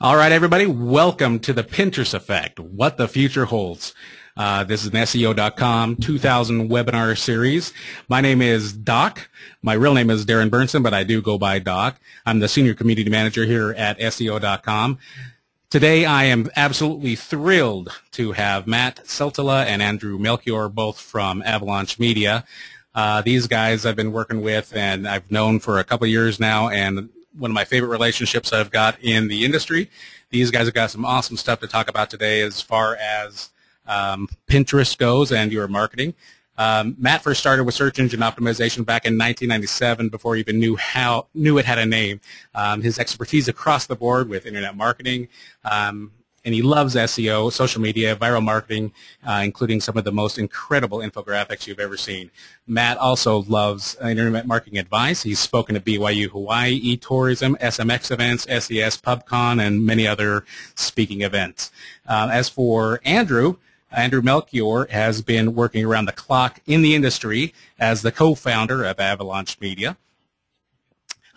All right, everybody, welcome to the Pinterest Effect, What the Future Holds. This is an SEO.com 2000 webinar series. My name is Doc. My real name is Darren Burnson, but I do go by Doc. I'm the Senior Community Manager here at SEO.com. Today, I am absolutely thrilled to have Matt Seltila and Andrew Melchior, both from Avalaunch Media. These guys I've been working with and I've known for a couple of years now, and one of my favorite relationships I've got in the industry. These guys have got some awesome stuff to talk about today as far as Pinterest goes and your marketing. Matt first started with search engine optimization back in 1997 before he even knew it had a name. His expertise across the board with internet marketing, and he loves SEO, social media, viral marketing, including some of the most incredible infographics you've ever seen. Matt also loves internet marketing advice. He's spoken at BYU Hawaii, eTourism, SMX events, SES, PubCon, and many other speaking events. As for Andrew Melchior has been working around the clock in the industry as the co-founder of Avalaunch Media.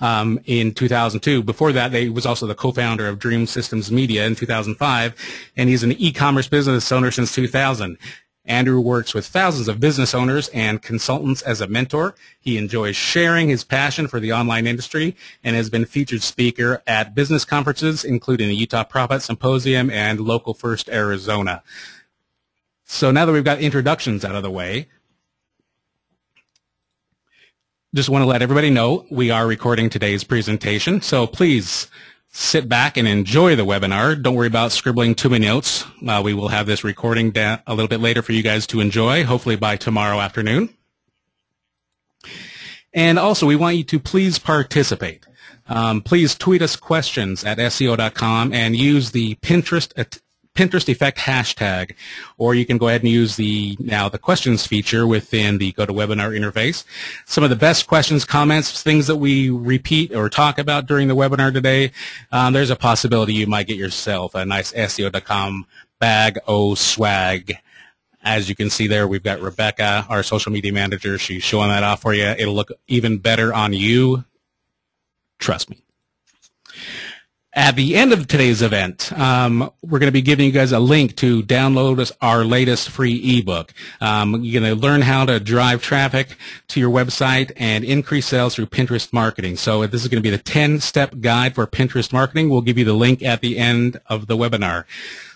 In 2002. Before that, he was also the co-founder of Dream Systems Media in 2005, and he's an e-commerce business owner since 2000. Andrew works with thousands of business owners and consultants as a mentor. He enjoys sharing his passion for the online industry and has been featured speaker at business conferences, including the Utah Profit Symposium and Local First Arizona. So now that we've got introductions out of the way, just want to let everybody know we are recording today's presentation, so please sit back and enjoy the webinar. Don't worry about scribbling too many notes. We will have this recording a little bit later for you guys to enjoy, hopefully by tomorrow afternoon. And also, we want you to please participate. Please tweet us questions at SEO.com and use the Pinterest Effect hashtag, or you can go ahead and use the questions feature within the GoToWebinar interface. Some of the best questions, comments, things that we repeat or talk about during the webinar today, there's a possibility you might get yourself a nice SEO.com bag o' swag. As you can see there, we've got Rebecca, our social media manager. She's showing that off for you. It'll look even better on you. Trust me. At the end of today's event, we're going to be giving you guys a link to download our latest free ebook. You're going to learn how to drive traffic to your website and increase sales through Pinterest marketing. So this is going to be the 10-step guide for Pinterest marketing. We'll give you the link at the end of the webinar.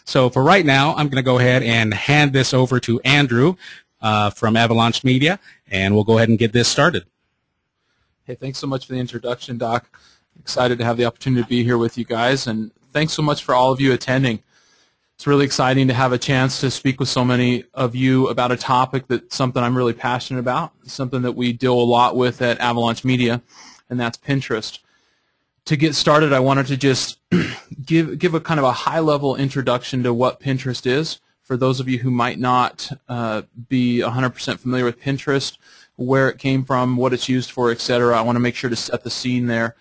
So for right now, I'm going to go ahead and hand this over to Andrew from Avalaunch Media, and we'll go ahead and get this started. Hey, thanks so much for the introduction, Doc. Excited to have the opportunity to be here with you guys, and thanks so much for all of you attending. It's really exciting to have a chance to speak with so many of you about a topic that's something I'm really passionate about, something that we deal a lot with at Avalaunch Media, and that's Pinterest. To get started, I wanted to just give a kind of a high-level introduction to what Pinterest is. For those of you who might not be 100% familiar with Pinterest, where it came from, what it's used for, etc., I want to make sure to set the scene there,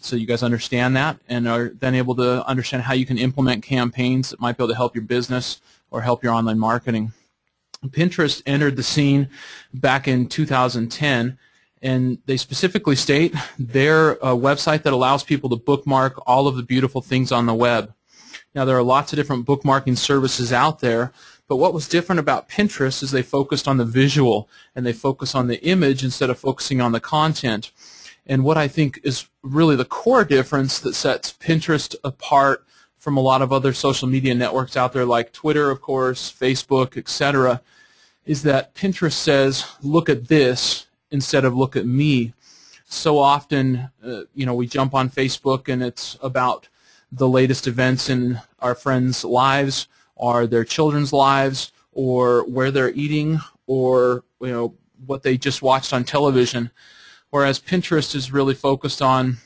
so you guys understand that and are then able to understand how you can implement campaigns that might be able to help your business or help your online marketing. Pinterest entered the scene back in 2010, and they specifically state they're a website that allows people to bookmark all of the beautiful things on the web. Now, there are lots of different bookmarking services out there, but what was different about Pinterest is they focused on the visual and they focused on the image instead of focusing on the content. And what I think is really the core difference that sets Pinterest apart from a lot of other social media networks out there like Twitter, of course, Facebook, etc., is that Pinterest says, look at this instead of look at me. So often, we jump on Facebook and it's about the latest events in our friends' lives or their children's lives or where they're eating or, what they just watched on television. Whereas Pinterest is really focused on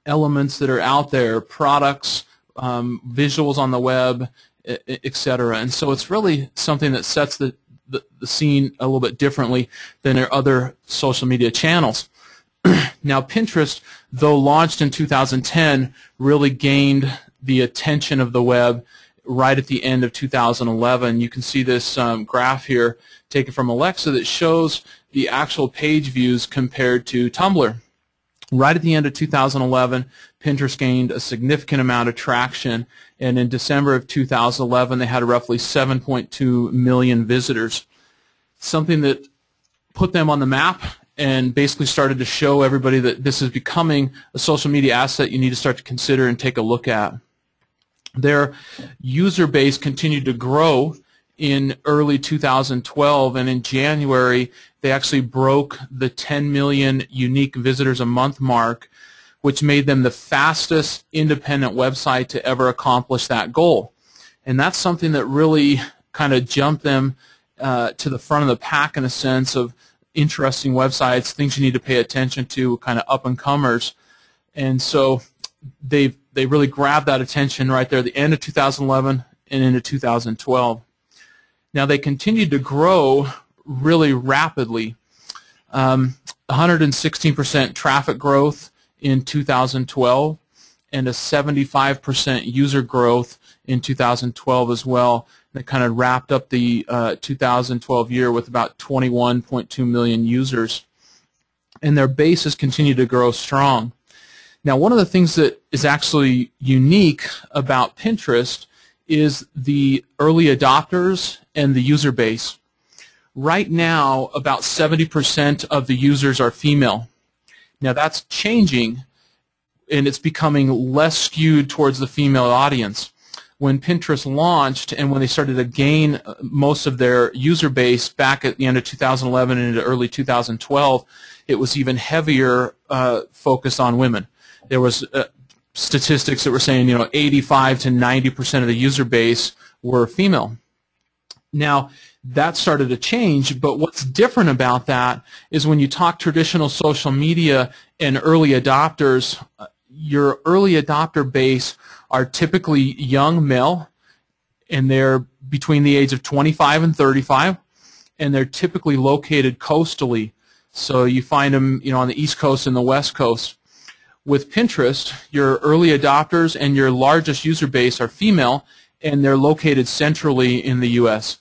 elements that are out there, products, visuals on the web, etc. And so it's really something that sets the scene a little bit differently than their other social media channels. Now, Pinterest, though launched in 2010, really gained the attention of the web right at the end of 2011. You can see this graph here taken from Alexa that shows the actual page views compared to Tumblr. Right at the end of 2011, Pinterest gained a significant amount of traction, and in December of 2011, they had roughly 7.2 million visitors, something that put them on the map and basically started to show everybody that this is becoming a social media asset you need to start to consider and take a look at. Their user base continued to grow in early 2012, and in January they actually broke the 10 million unique visitors a month mark, which made them the fastest independent website to ever accomplish that goal. And that's something that really kind of jumped them to the front of the pack in a sense of interesting websites, things you need to pay attention to, kind of up-and-comers. And so they really grabbed that attention right there at the end of 2011 and into 2012. Now they continued to grow really rapidly. 116% traffic growth in 2012 and a 75% user growth in 2012 as well. They kind of wrapped up the 2012 year with about 21.2 million users. And their base has continued to grow strong. Now, one of the things that is actually unique about Pinterest is the early adopters and the user base. Right now, about 70% of the users are female. Now, that's changing, and it's becoming less skewed towards the female audience. When Pinterest launched and when they started to gain most of their user base back at the end of 2011 and into early 2012, it was even heavier focus on women. There was statistics that were saying, 85 to 90% of the user base were female. Now, that started to change, but what's different about that is when you talk traditional social media and early adopters, your early adopter base are typically young male, and they're between the age of 25 and 35, and they're typically located coastally. So you find them, on the East Coast and the West Coast. With Pinterest, your early adopters and your largest user base are female, and they're located centrally in the U.S.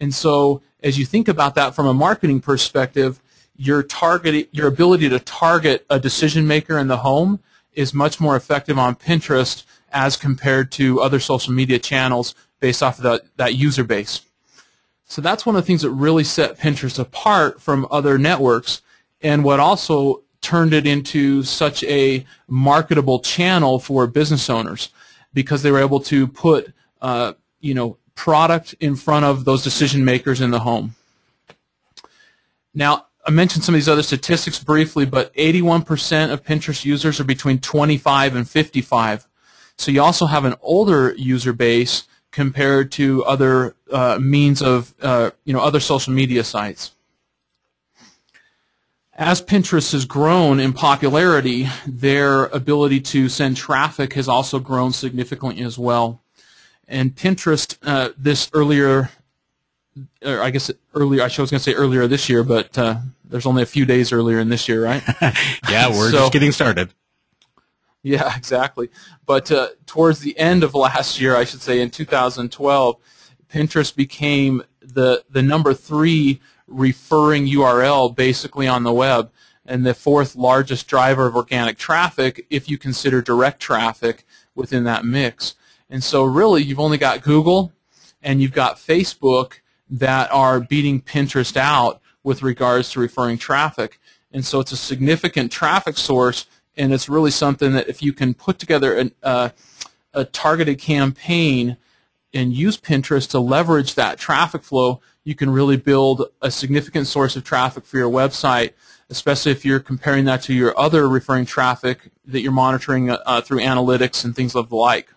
And so as you think about that from a marketing perspective, your ability to target a decision maker in the home is much more effective on Pinterest as compared to other social media channels based off of that user base. So that's one of the things that really set Pinterest apart from other networks, and what also turned it into such a marketable channel for business owners, because they were able to put product in front of those decision makers in the home. Now, I mentioned some of these other statistics briefly, but 81% of Pinterest users are between 25 and 55. So you also have an older user base compared to other means of other social media sites. As Pinterest has grown in popularity, their ability to send traffic has also grown significantly as well. And Pinterest, earlier this year, but there's only a few days earlier in this year, right? Yeah, we're just getting started. Yeah, exactly. But towards the end of last year, I should say, in 2012, Pinterest became the number 3 referring URL basically on the web, and the 4th largest driver of organic traffic if you consider direct traffic within that mix. And so really you've only got Google and you've got Facebook that are beating Pinterest out with regards to referring traffic. And so it's a significant traffic source, and it's really something that if you can put together a targeted campaign and use Pinterest to leverage that traffic flow, you can really build a significant source of traffic for your website, especially if you're comparing that to your other referring traffic that you're monitoring through analytics and things of the like.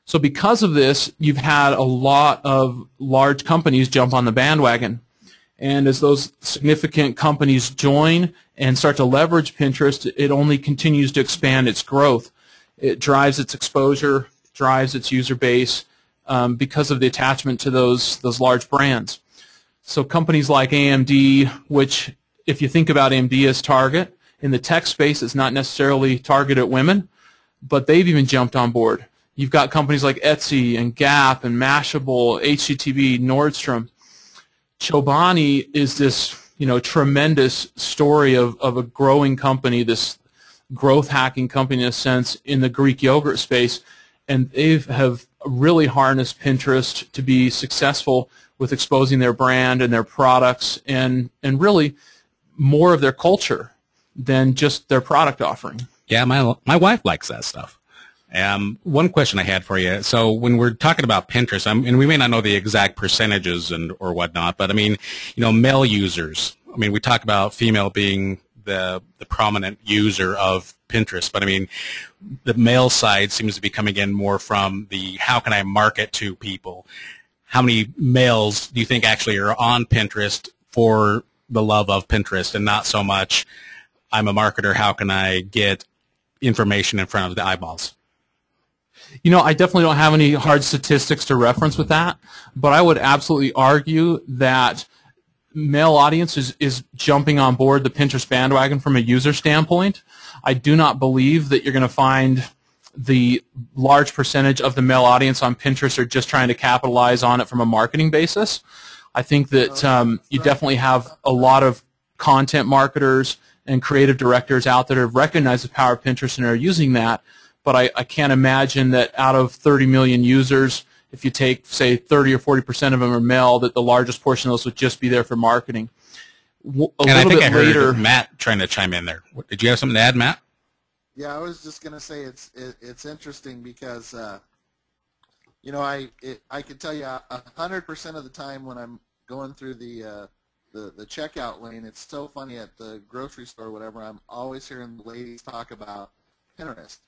So because of this, you've had a lot of large companies jump on the bandwagon. And as those significant companies join and start to leverage Pinterest, it only continues to expand its growth. It drives its exposure, drives its user base because of the attachment to those large brands. So companies like AMD, which if you think about AMD as target, in the tech space it's not necessarily targeted at women, but they've even jumped on board. You've got companies like Etsy and Gap and Mashable, HGTV, Nordstrom. Chobani is this tremendous story of a growing company, this growth hacking company in a sense in the Greek yogurt space, and they have really harnessed Pinterest to be successful with exposing their brand and their products and really more of their culture than just their product offering. Yeah, my wife likes that stuff. One question I had for you. So when we're talking about Pinterest, and we may not know the exact percentages or whatnot, but I mean, male users. I mean, we talk about female being the prominent user of Pinterest, but I mean, the male side seems to be coming in more from the how can I market to people. How many males do you think actually are on Pinterest for the love of Pinterest and not so much I'm a marketer, how can I get information in front of the eyeballs? I definitely don't have any hard statistics to reference with that, but I would absolutely argue that male audience is jumping on board the Pinterest bandwagon from a user standpoint. I do not believe that you're going to find the large percentage of the male audience on Pinterest are just trying to capitalize on it from a marketing basis. I think that you definitely have a lot of content marketers and creative directors out there have recognized the power of Pinterest and are using that, but I can't imagine that out of 30 million users, if you take, say, 30 or 40% of them are male, that the largest portion of those would just be there for marketing. And I think I heard Matt trying to chime in there. Did you have something to add, Matt? Yeah, I was just going to say it's interesting because, I can tell you 100% of the time when I'm going through the checkout lane, it's so funny at the grocery store or whatever, I'm always hearing the ladies talk about Pinterest.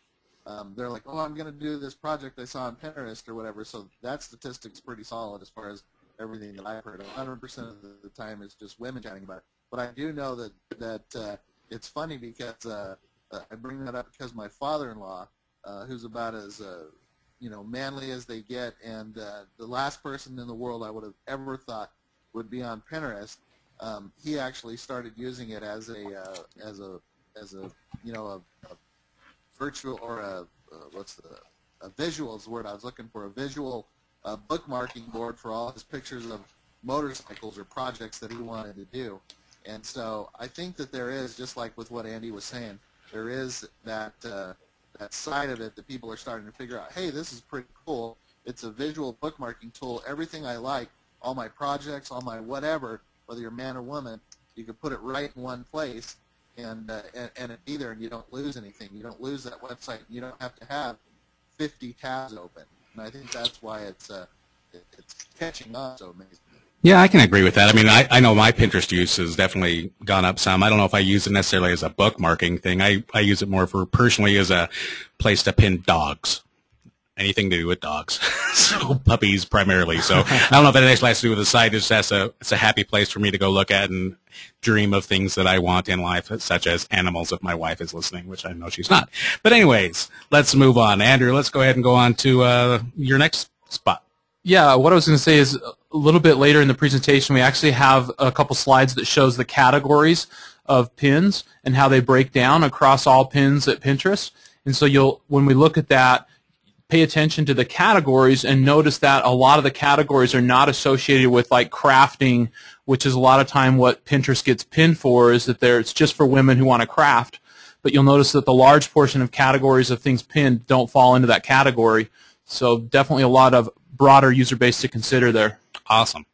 They're like, oh, I'm going to do this project I saw on Pinterest or whatever, so that statistic's pretty solid as far as everything that I've heard. 100% of the time it's just women chatting about it. But I do know that it's funny because I bring that up because my father-in-law, who's about as manly as they get, and the last person in the world I would have ever thought would be on Pinterest, he actually started using it as a virtual or a visual is the word I was looking for, a visual bookmarking board for all his pictures of motorcycles or projects that he wanted to do. And so I think that there is, just like with what Andy was saying, there is that side of it that people are starting to figure out, hey, this is pretty cool. It's a visual bookmarking tool. Everything I like, all my projects, all my whatever, whether you're man or woman, you can put it right in one place and it be there, and you don't lose anything. You don't lose that website. You don't have to have 50 tabs open. And I think that's why it's catching on so amazing. Yeah, I can agree with that. I mean, I know my Pinterest use has definitely gone up some. I don't know if I use it necessarily as a bookmarking thing. I use it more for personally as a place to pin dogs. Anything to do with dogs. So puppies primarily. So I don't know if that actually has to do with the site. It's a happy place for me to go look at and dream of things that I want in life, such as animals if my wife is listening, which I know she's not. But anyways, let's move on. Andrew, let's go ahead and go on to your next spot. Yeah, what I was going to say is a little bit later in the presentation, we actually have a couple slides that shows the categories of pins and how they break down across all pins at Pinterest. And so when we look at that, pay attention to the categories and notice that a lot of the categories are not associated with like crafting, which is a lot of time what Pinterest gets pinned for, is that it's just for women who want to craft. But you'll notice that the large portion of categories of things pinned don't fall into that category. So definitely a lot of broader user base to consider there. Awesome.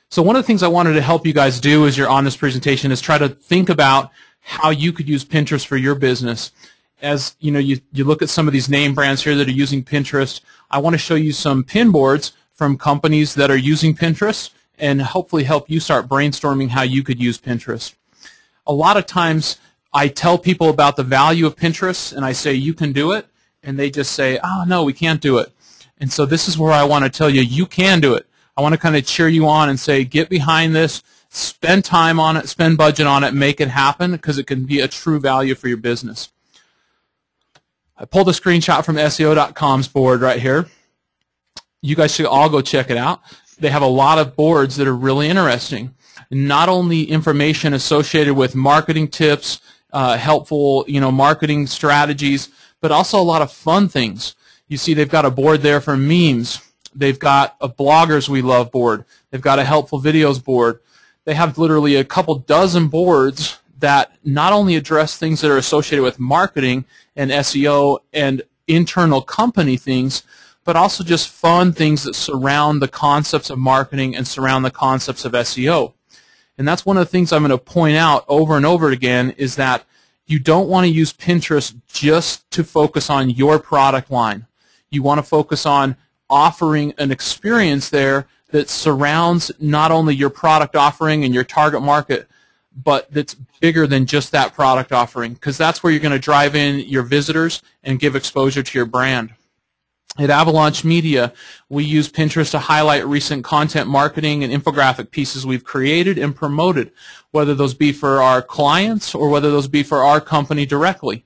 So one of the things I wanted to help you guys do as you're on this presentation is try to think about how you could use Pinterest for your business. As you look at some of these name brands here that are using Pinterest, I want to show you some pin boards from companies that are using Pinterest and hopefully help you start brainstorming how you could use Pinterest. A lot of times I tell people about the value of Pinterest and I say, you can do it, and they just say, oh, no, we can't do it. And so this is where I want to tell you, you can do it. I want to kind of cheer you on and say, get behind this, spend time on it, spend budget on it, make it happen, because it can be a true value for your business. I pulled a screenshot from SEO.com's board right here. You guys should all go check it out. They have a lot of boards that are really interesting. Not only information associated with marketing tips, helpful marketing strategies, but also a lot of fun things. You see they've got a board there for memes. They've got a bloggers we love board. They've got a helpful videos board. They have literally a couple dozen boards that not only address things that are associated with marketing and SEO and internal company things, but also just fun things that surround the concepts of marketing and surround the concepts of SEO. And that's one of the things I'm going to point out over and over again, is that you don't want to use Pinterest just to focus on your product line. You want to focus on offering an experience there that surrounds not only your product offering and your target market, but that's bigger than just that product offering, because that's where you're going to drive in your visitors and give exposure to your brand. At Avalaunch Media, we use Pinterest to highlight recent content marketing and infographic pieces we've created and promoted, whether those be for our clients or whether those be for our company directly.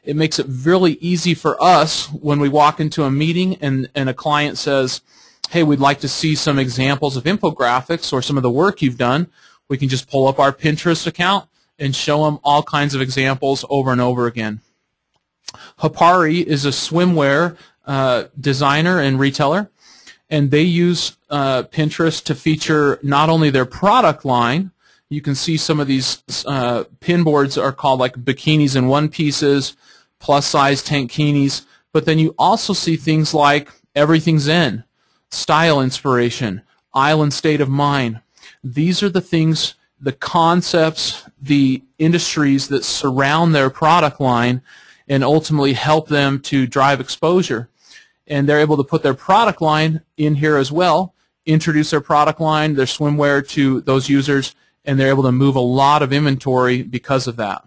It makes it really easy for us when we walk into a meeting and a client says, hey, we'd like to see some examples of infographics or some of the work you've done. We can just pull up our Pinterest account and show them all kinds of examples over and over again. Hapari is a swimwear designer and retailer, and they use Pinterest to feature not only their product line. You can see some of these pin boards are called like bikinis and one pieces, plus size tankinis, but then you also see things like everything's in, style inspiration, island state of mind. These are the things, the concepts, the industries that surround their product line and ultimately help them to drive exposure. And they're able to put their product line in here as well, introduce their product line, their swimwear to those users, and they're able to move a lot of inventory because of that.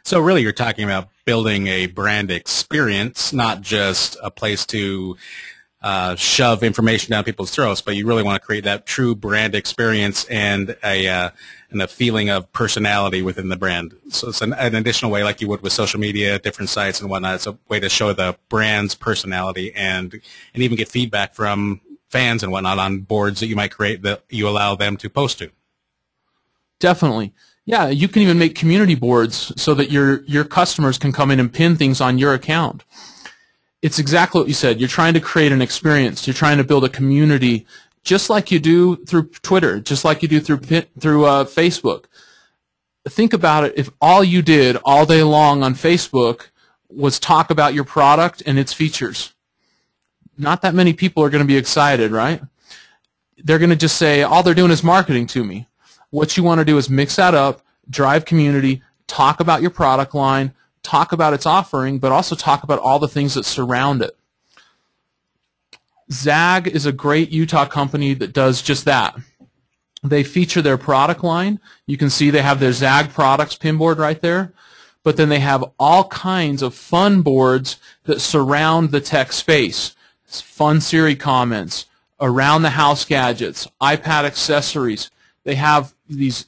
So really you're talking about building a brand experience, not just a place to shove information down people's throats, but you really want to create that true brand experience and a feeling of personality within the brand. So it's an additional way, like you would with social media, different sites and whatnot. It's a way to show the brand's personality and even get feedback from fans and whatnot on boards that you might create that you allow them to post to. Definitely. Yeah, you can even make community boards so that your customers can come in and pin things on your account. It's exactly what you said. You're trying to create an experience. You're trying to build a community, just like you do through Twitter, just like you do through Facebook. Think about it. If all you did all day long on Facebook was talk about your product and its features, not that many people are going to be excited, right? They're going to just say, all they're doing is marketing to me. What you want to do is mix that up, drive community, talk about your product line, talk about its offering, but also talk about all the things that surround it. Zag is a great Utah company that does just that. They feature their product line. You can see they have their Zag products pinboard right there, but then they have all kinds of fun boards that surround the tech space. Fun Siri comments, around the house gadgets, iPad accessories. They have these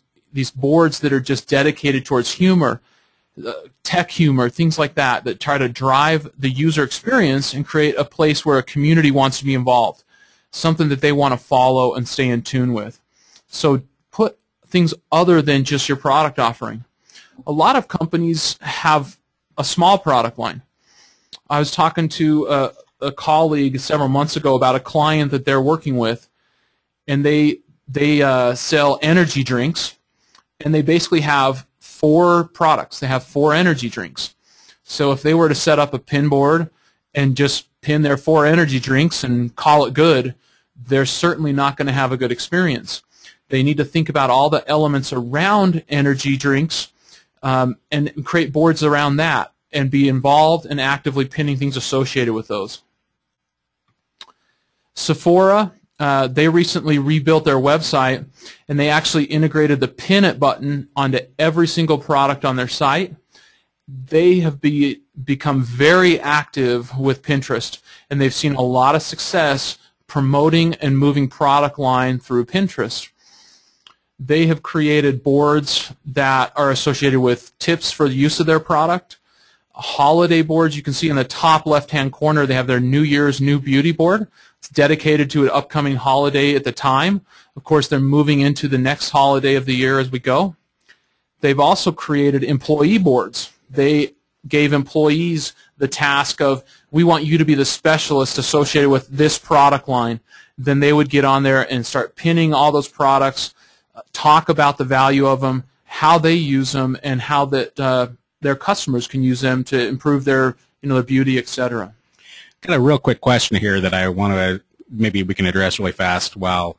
boards that are just dedicated towards humor, tech humor, things like that, that try to drive the user experience and create a place where a community wants to be involved, something that they want to follow and stay in tune with. So put things other than just your product offering. A lot of companies have a small product line. I was talking to a colleague several months ago about a client that they're working with, and they sell energy drinks, and they basically have 4 products. They have 4 energy drinks. So if they were to set up a pin board and just pin their 4 energy drinks and call it good, they're certainly not going to have a good experience. They need to think about all the elements around energy drinks and create boards around that and be involved and actively pinning things associated with those. Sephora, they recently rebuilt their website, and they actually integrated the Pin It button onto every single product on their site. They have become very active with Pinterest, and they've seen a lot of success promoting and moving product line through Pinterest. They have created boards that are associated with tips for the use of their product. Holiday boards, you can see in the top left-hand corner, they have their New Year's New Beauty board. It's dedicated to an upcoming holiday at the time. Of course, they're moving into the next holiday of the year as we go. They've also created employee boards. They gave employees the task of, we want you to be the specialist associated with this product line. Then they would get on there and start pinning all those products, talk about the value of them, how they use them, and how that their customers can use them to improve their their beauty, etc. Got a real quick question here that I want to maybe we can address really fast while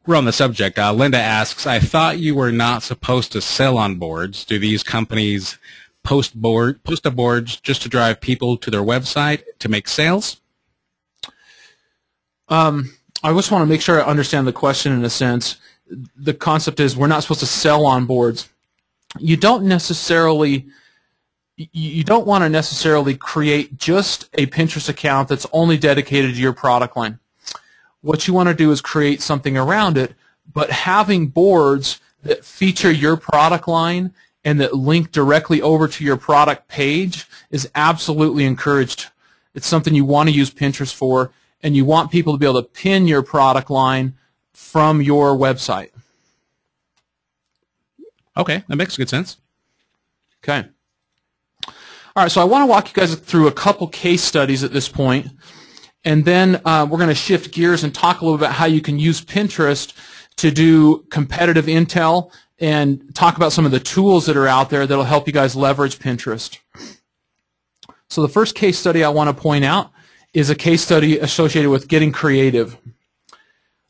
we're on the subject. Linda asks, I thought you were not supposed to sell on boards. Do these companies post a boards just to drive people to their website to make sales? I just want to make sure I understand the question in a sense. The concept is we're not supposed to sell on boards. You don't want to necessarily create just a Pinterest account that's only dedicated to your product line. What you want to do is create something around it, but having boards that feature your product line and that link directly over to your product page is absolutely encouraged. It's something you want to use Pinterest for, and you want people to be able to pin your product line from your website. Okay, that makes good sense. Okay. All right, so I want to walk you guys through a couple case studies at this point, and then we're going to shift gears and talk a little about how you can use Pinterest to do competitive intel and talk about some of the tools that are out there that will help you guys leverage Pinterest. So the first case study I want to point out is a case study associated with getting creative.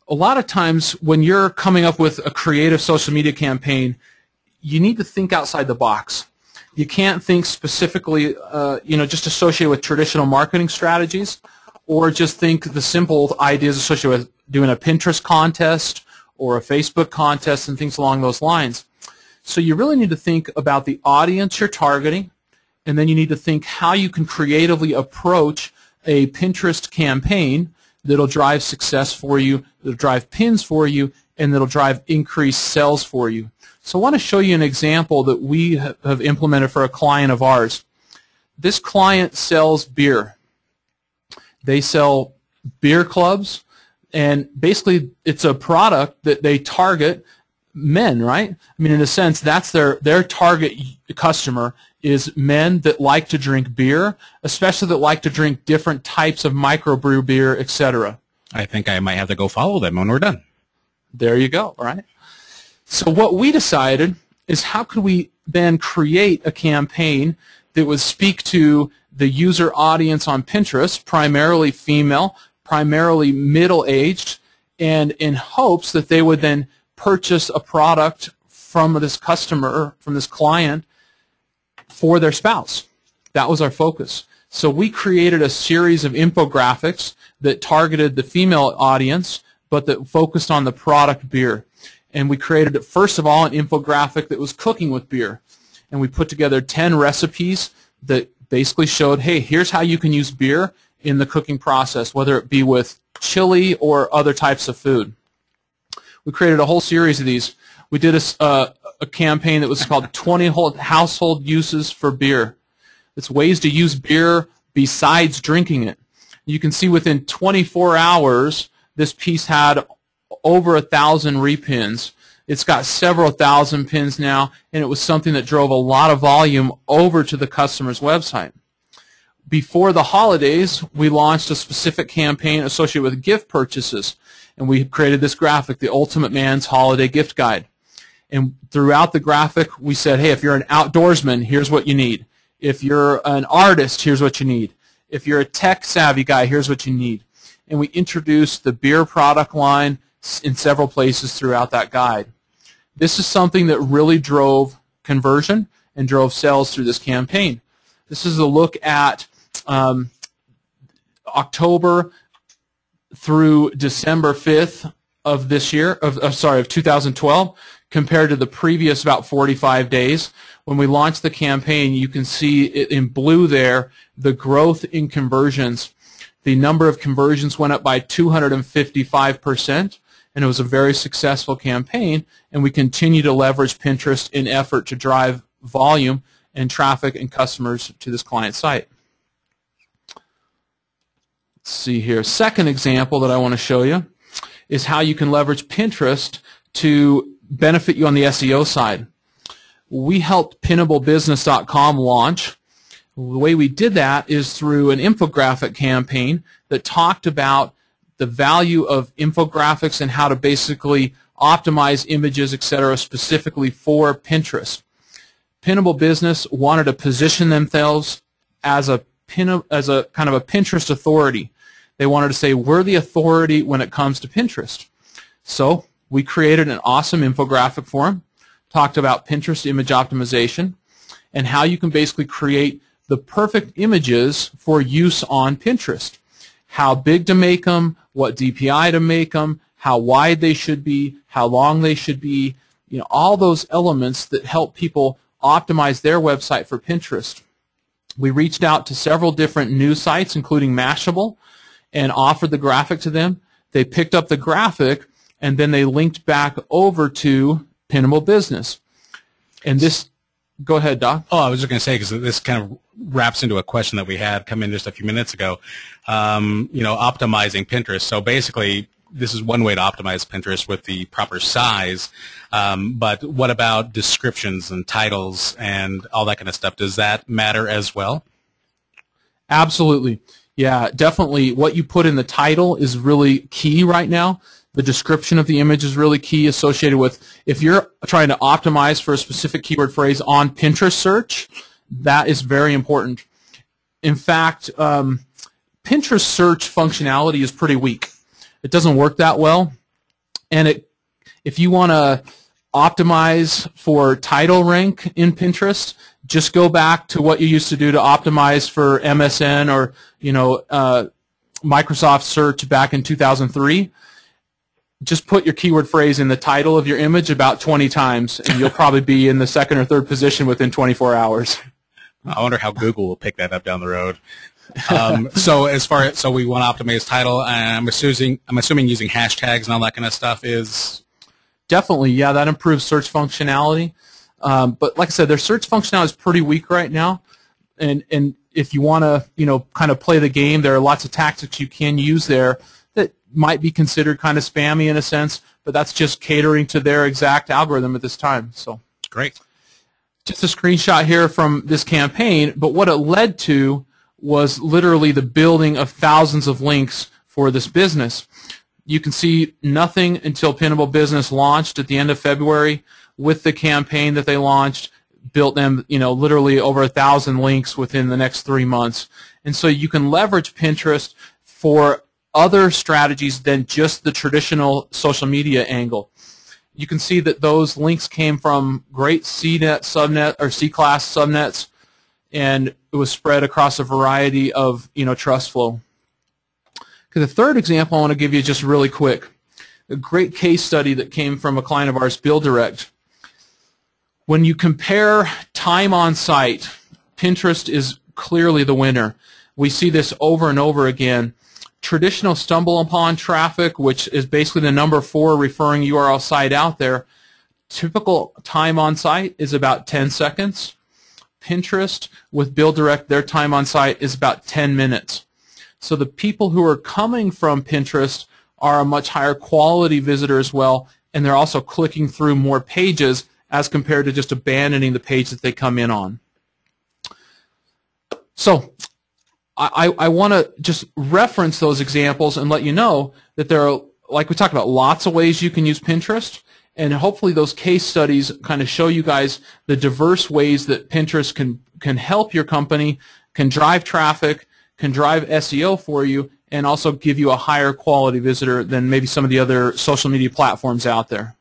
A lot of times when you're coming up with a creative social media campaign, you need to think outside the box. You can't think specifically, just associated with traditional marketing strategies, or just think the simple ideas associated with doing a Pinterest contest or a Facebook contest and things along those lines. So you really need to think about the audience you're targeting, and then you need to think how you can creatively approach a Pinterest campaign that'll drive success for you, that'll drive pins for you, and that'll drive increased sales for you. So I want to show you an example that we have implemented for a client of ours. This client sells beer. They sell beer clubs, and basically it's a product that they target men, right? I mean, in a sense, that's their target customer is men that like to drink beer, especially that like to drink different types of microbrew beer, etc. I think I might have to go follow them when we're done. There you go, all right? So what we decided is how could we then create a campaign that would speak to the user audience on Pinterest, primarily female, primarily middle-aged, and in hopes that they would then purchase a product from this customer, from this client, for their spouse. That was our focus. So we created a series of infographics that targeted the female audience, but that focused on the product beer. And we created, first of all, an infographic that was cooking with beer. And we put together 10 recipes that basically showed, hey, here's how you can use beer in the cooking process, whether it be with chili or other types of food. We created a whole series of these. We did a campaign that was called 20 Household Uses for Beer. It's ways to use beer besides drinking it. You can see within 24 hours, this piece had over 1,000 repins. It's got several thousand pins now, and it was something that drove a lot of volume over to the customer's website. Before the holidays, we launched a specific campaign associated with gift purchases, and we created this graphic, the Ultimate Man's Holiday Gift Guide. And throughout the graphic, we said, hey, if you're an outdoorsman, here's what you need. If you're an artist, here's what you need. If you're a tech-savvy guy, here's what you need. And we introduced the beer product line in several places throughout that guide. This is something that really drove conversion and drove sales through this campaign. This is a look at October through December 5th of this year, of 2012, compared to the previous about 45 days. When we launched the campaign, you can see it in blue there, the growth in conversions. The number of conversions went up by 255%, and it was a very successful campaign, and we continue to leverage Pinterest in effort to drive volume and traffic and customers to this client site. Let's see here. Second example that I want to show you is how you can leverage Pinterest to benefit you on the SEO side. We helped PinnableBusiness.com launch. The way we did that is through an infographic campaign that talked about the value of infographics and how to basically optimize images, etc., specifically for Pinterest. Pinnable Business wanted to position themselves as a kind of a Pinterest authority. They wanted to say, we're the authority when it comes to Pinterest. So we created an awesome infographic for them, talked about Pinterest image optimization, and how you can basically create the perfect images for use on Pinterest. How big to make them, what DPI to make them, how wide they should be, how long they should be, all those elements that help people optimize their website for Pinterest. We reached out to several different news sites, including Mashable, and offered the graphic to them. They picked up the graphic, and then they linked back over to Pinnable Business. And this, go ahead, Doc. Oh, I was just going to say, because this kind of wraps into a question that we had come in just a few minutes ago, optimizing Pinterest. So basically, this is one way to optimize Pinterest with the proper size, but what about descriptions and titles and all that kind of stuff? Does that matter as well? Absolutely. Yeah, definitely. What you put in the title is really key right now. The description of the image is really key, associated with if you're trying to optimize for a specific keyword phrase on Pinterest search, that is very important. In fact, Pinterest search functionality is pretty weak. It doesn't work that well, and if you want to optimize for title rank in Pinterest, just go back to what you used to do to optimize for MSN or Microsoft Search back in 2003. Just put your keyword phrase in the title of your image about 20 times, and you'll probably be in the second or third position within 24 hours. I wonder how Google will pick that up down the road. So we want to optimize title, and I'm assuming using hashtags and all that kind of stuff is definitely, yeah, that improves search functionality. But like I said, their search functionality is pretty weak right now, and if you want to kind of play the game, there are lots of tactics you can use there that might be considered kind of spammy in a sense, but that's just catering to their exact algorithm at this time. So great. Just a screenshot here from this campaign, but what it led to was literally the building of thousands of links for this business. You can see nothing until Pinnable Business launched at the end of February. With the campaign that they launched, built them, literally over 1,000 links within the next 3 months. And so you can leverage Pinterest for other strategies than just the traditional social media angle. You can see that those links came from great CNET subnet or C-class subnets, and it was spread across a variety of trust flow. The third example I want to give you just really quick, a great case study that came from a client of ours, BuildDirect. When you compare time on site, Pinterest is clearly the winner. We see this over and over again. Traditional stumble upon traffic, which is basically the number 4 referring URL site out there, typical time on site is about 10 seconds. Pinterest with BuildDirect, their time on site is about 10 minutes. So the people who are coming from Pinterest are a much higher quality visitor as well, and they're also clicking through more pages as compared to just abandoning the page that they come in on. So I want to just reference those examples and let you know that there are, like we talked about, lots of ways you can use Pinterest, and hopefully those case studies kind of show you guys the diverse ways that Pinterest can help your company, can drive traffic, can drive SEO for you, and also give you a higher quality visitor than maybe some of the other social media platforms out there.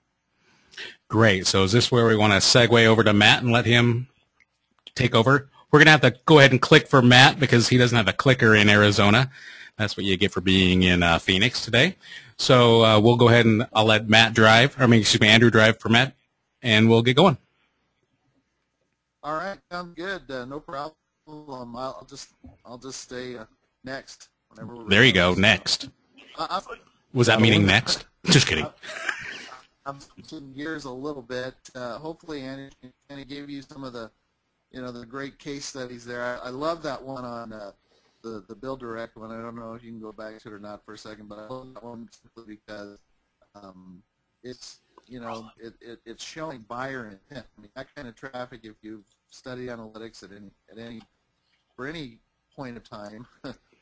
Great. So is this where we want to segue over to Matt and let him take over? We're going to have to go ahead and click for Matt because he doesn't have a clicker in Arizona. That's what you get for being in Phoenix today. So we'll go ahead and I'll let Andrew drive for Matt, and we'll get going. All right, sounds good. No problem. I'll just stay next. Whenever we're there you go. Next. Was that meaning next? Just kidding. I'm switching gears a little bit. Hopefully, Andy gave you some of the the great case studies there. I love that one on the BuildDirect one. I don't know if you can go back to it or not for a second, but I love that one simply because it's it's showing buyer intent. I mean, that kind of traffic, if you study analytics for any point of time,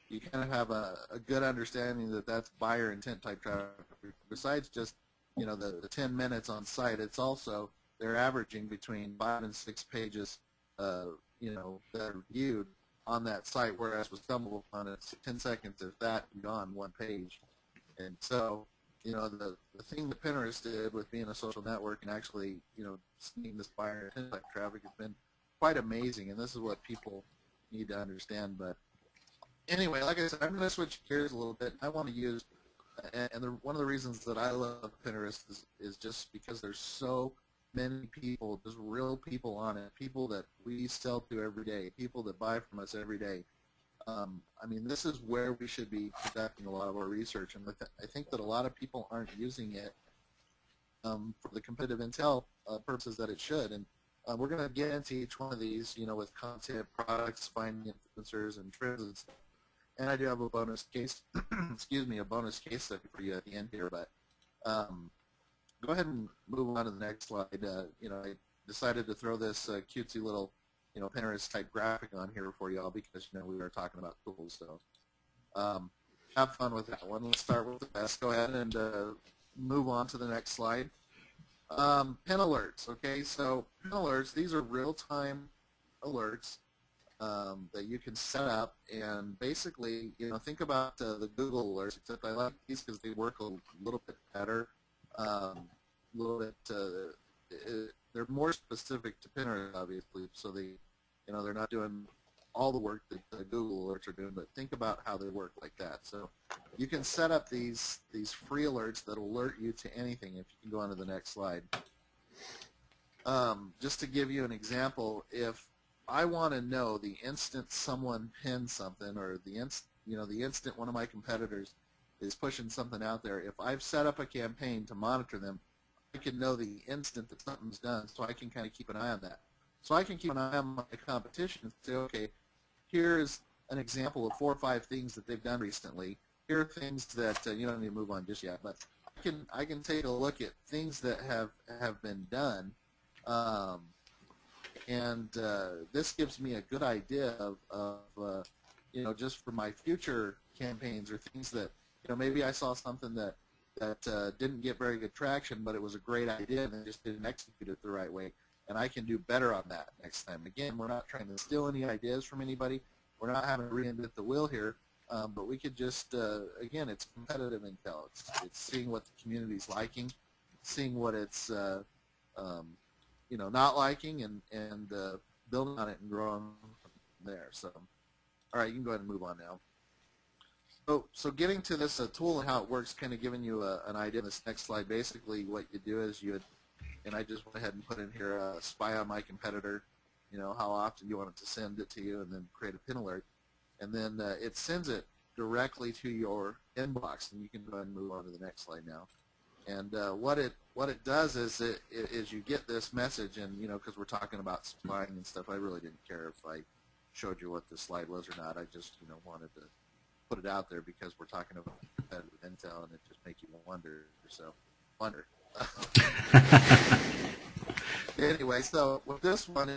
you kind of have a good understanding that that's buyer intent type traffic. Besides just the 10 minutes on site. It's also they're averaging between 5 and 6 pages, that are viewed on that site, whereas with StumbleUpon it's 10 seconds, if that, gone one page. And so, the thing that Pinterest did with being a social network and actually, seeing this buyer and traffic has been quite amazing, and this is what people need to understand. But anyway, like I said, I'm going to switch gears a little bit. I want to use, one of the reasons that I love Pinterest is just because there's so many people, just real people on it, people that we sell to every day, people that buy from us every day. This is where we should be conducting a lot of our research, and I think that a lot of people aren't using it for the competitive intel purposes that it should. And we're going to get into each one of these, with content, products, finding influencers, and trends and stuff. And I do have a bonus case, a bonus case study for you at the end here. But go ahead and move on to the next slide. I decided to throw this cutesy little Pinterest type graphic on here for y'all because we were talking about tools. So have fun with that one. Let's start with the best. Go ahead and move on to the next slide. Pin alerts. Okay, so pin alerts. These are real-time alerts that you can set up, and basically, think about the Google alerts. Except I like these because they work a little bit better. They're more specific to Pinterest, obviously, so they're not doing all the work that the Google alerts are doing, but think about how they work like that. So you can set up these free alerts that alert you to anything. If you can go on to the next slide. Just to give you an example, if I want to know the instant someone pins something, or the instant one of my competitors is pushing something out there, if I've set up a campaign to monitor them, I can know the instant that something's done, so I can kind of keep an eye on that. So I can keep an eye on my competition and say, okay, here's an example of 4 or 5 things that they've done recently. Here are things that you don't need to move on just yet, but I can take a look at things that have been done, and this gives me a good idea of just for my future campaigns, or things that maybe I saw something that didn't get very good traction, but it was a great idea and they just didn't execute it the right way. And I can do better on that next time. Again, we're not trying to steal any ideas from anybody. We're not having to reinvent the wheel here, but we could just, again, it's competitive intel. It's seeing what the community's liking, seeing what it's, not liking, and building on it and growing from there. So, all right, you can go ahead and move on now. So getting to this tool and how it works, kind of giving you an idea. This next slide, basically what you do is and I just went ahead and put in here, spy on my competitor, how often you want it to send it to you, and then create a pin alert. And then it sends it directly to your inbox, and you can go ahead and move on to the next slide now. And what it does is you get this message, and because we're talking about spying and stuff, I really didn't care if I showed you what this slide was or not. I just wanted to put it out there because we're talking about competitive intel, and it just makes you wonder. So wonder. Anyway, so with this one,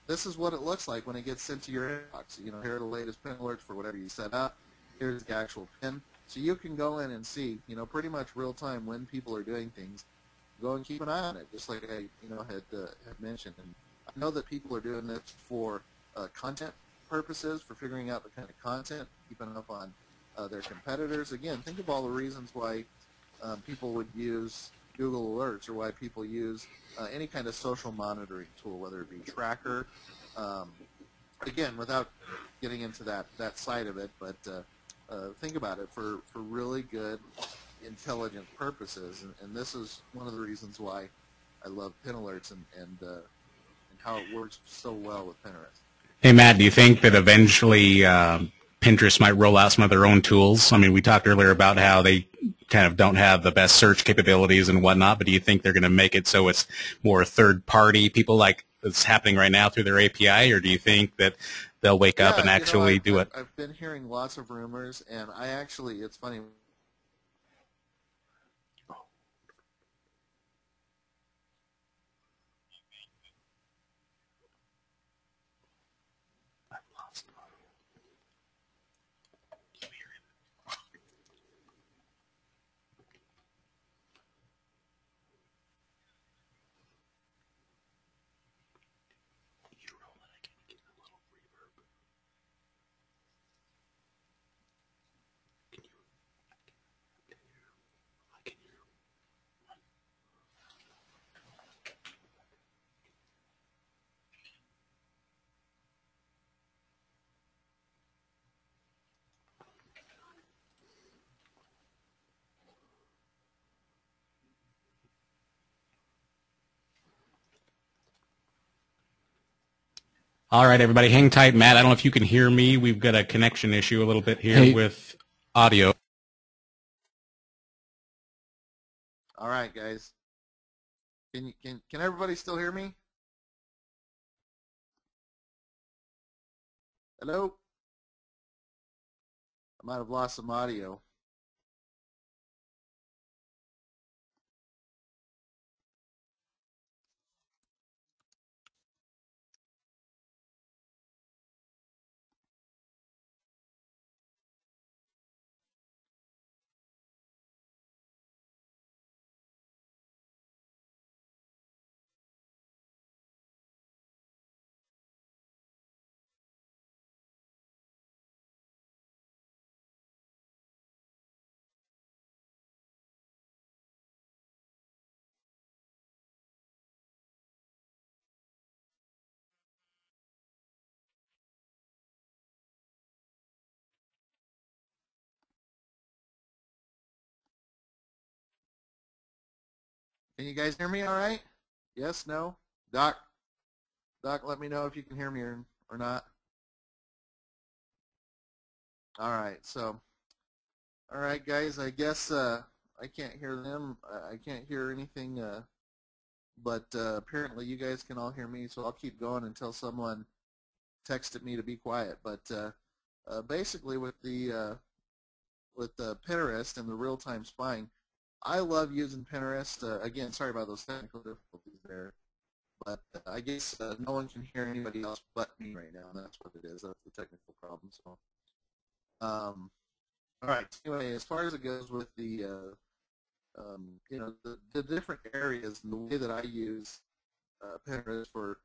this is what it looks like when it gets sent to your inbox. Here are the latest pin alerts for whatever you set up. Here's the actual pin, so you can go in and see, pretty much real time when people are doing things. Go and keep an eye on it, just like I, had mentioned. And I know that people are doing this for content purposes, for figuring out the kind of content, keeping up on their competitors. Again, think of all the reasons why people would use Google Alerts, or why people use any kind of social monitoring tool, whether it be Tracker. Again, without getting into that side of it, but think about it for really good, intelligent purposes. And this is one of the reasons why I love pin alerts and how it works so well with Pinterest. Hey, Matt, do you think that eventually Pinterest might roll out some of their own tools? I mean, we talked earlier about how they kind of don't have the best search capabilities and whatnot, but do you think they're going to make it so it's more third-party people like it's happening right now through their API, or do you think that they'll wake up and actually do it? I've been hearing lots of rumors, and it's funny. All right, everybody, hang tight. Matt, I don't know if you can hear me. We've got a connection issue a little bit here with audio. All right, guys. Can everybody still hear me? Hello? I might have lost some audio. Can you guys hear me all right? Yes, no? Doc, let me know if you can hear me or not. All right, so, all right, guys, I guess I can't hear them. I can't hear anything, but apparently you guys can all hear me, so I'll keep going until someone texted me to be quiet. But basically with the Pinterest and the real-time spying, I love using Pinterest. Again, sorry about those technical difficulties there, but I guess no one can hear anybody else but me right now, and that's what it is. That's the technical problem. So, all right. Anyway, as far as it goes with the you know, the different areas and the way that I use Pinterest for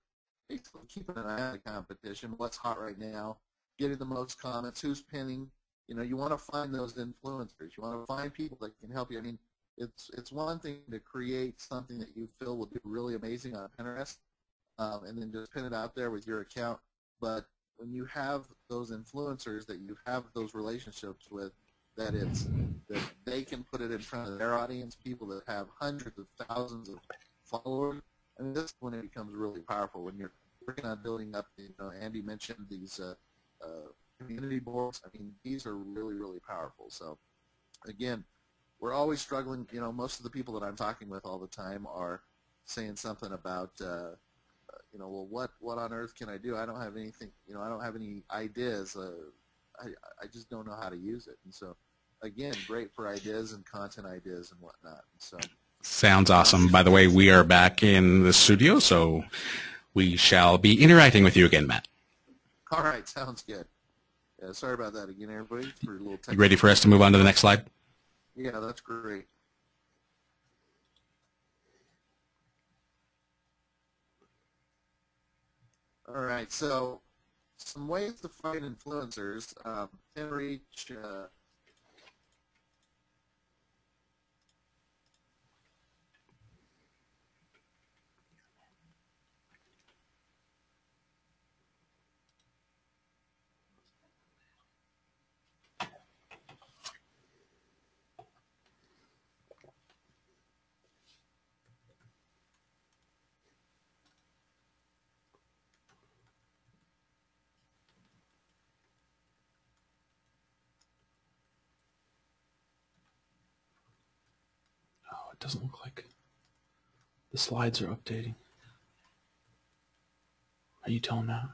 basically keeping an eye on the competition, what's hot right now, getting the most comments, who's pinning. You know, you want to find those influencers. You want to find people that can help you. I mean, it's one thing to create something that you feel will do really amazing on Pinterest, and then just pin it out there with your account. But when you have those influencers that you have those relationships with, that they can put it in front of their audience, people that have hundreds of thousands of followers. I mean, this is when it becomes really powerful, when you're working on building up. You know, Andy mentioned these community boards. I mean, these are really, really powerful. So, again, we're always struggling. You know, most of the people that I'm talking with all the time are saying something about, you know, well, what on earth can I do? I don't have anything. You know, I don't have any ideas. I just don't know how to use it. And so, again, great for ideas and content ideas and whatnot. And so. Sounds awesome. By the way, we are back in the studio, so we shall be interacting with you again, Matt. All right, sounds good. Yeah, sorry about that again, everybody. For a little you ready for us to move on to the next slide? Yeah, that's great. All right, so some ways to find influencers. Reach. Oh, it doesn't look like the slides are updating. Are you telling that?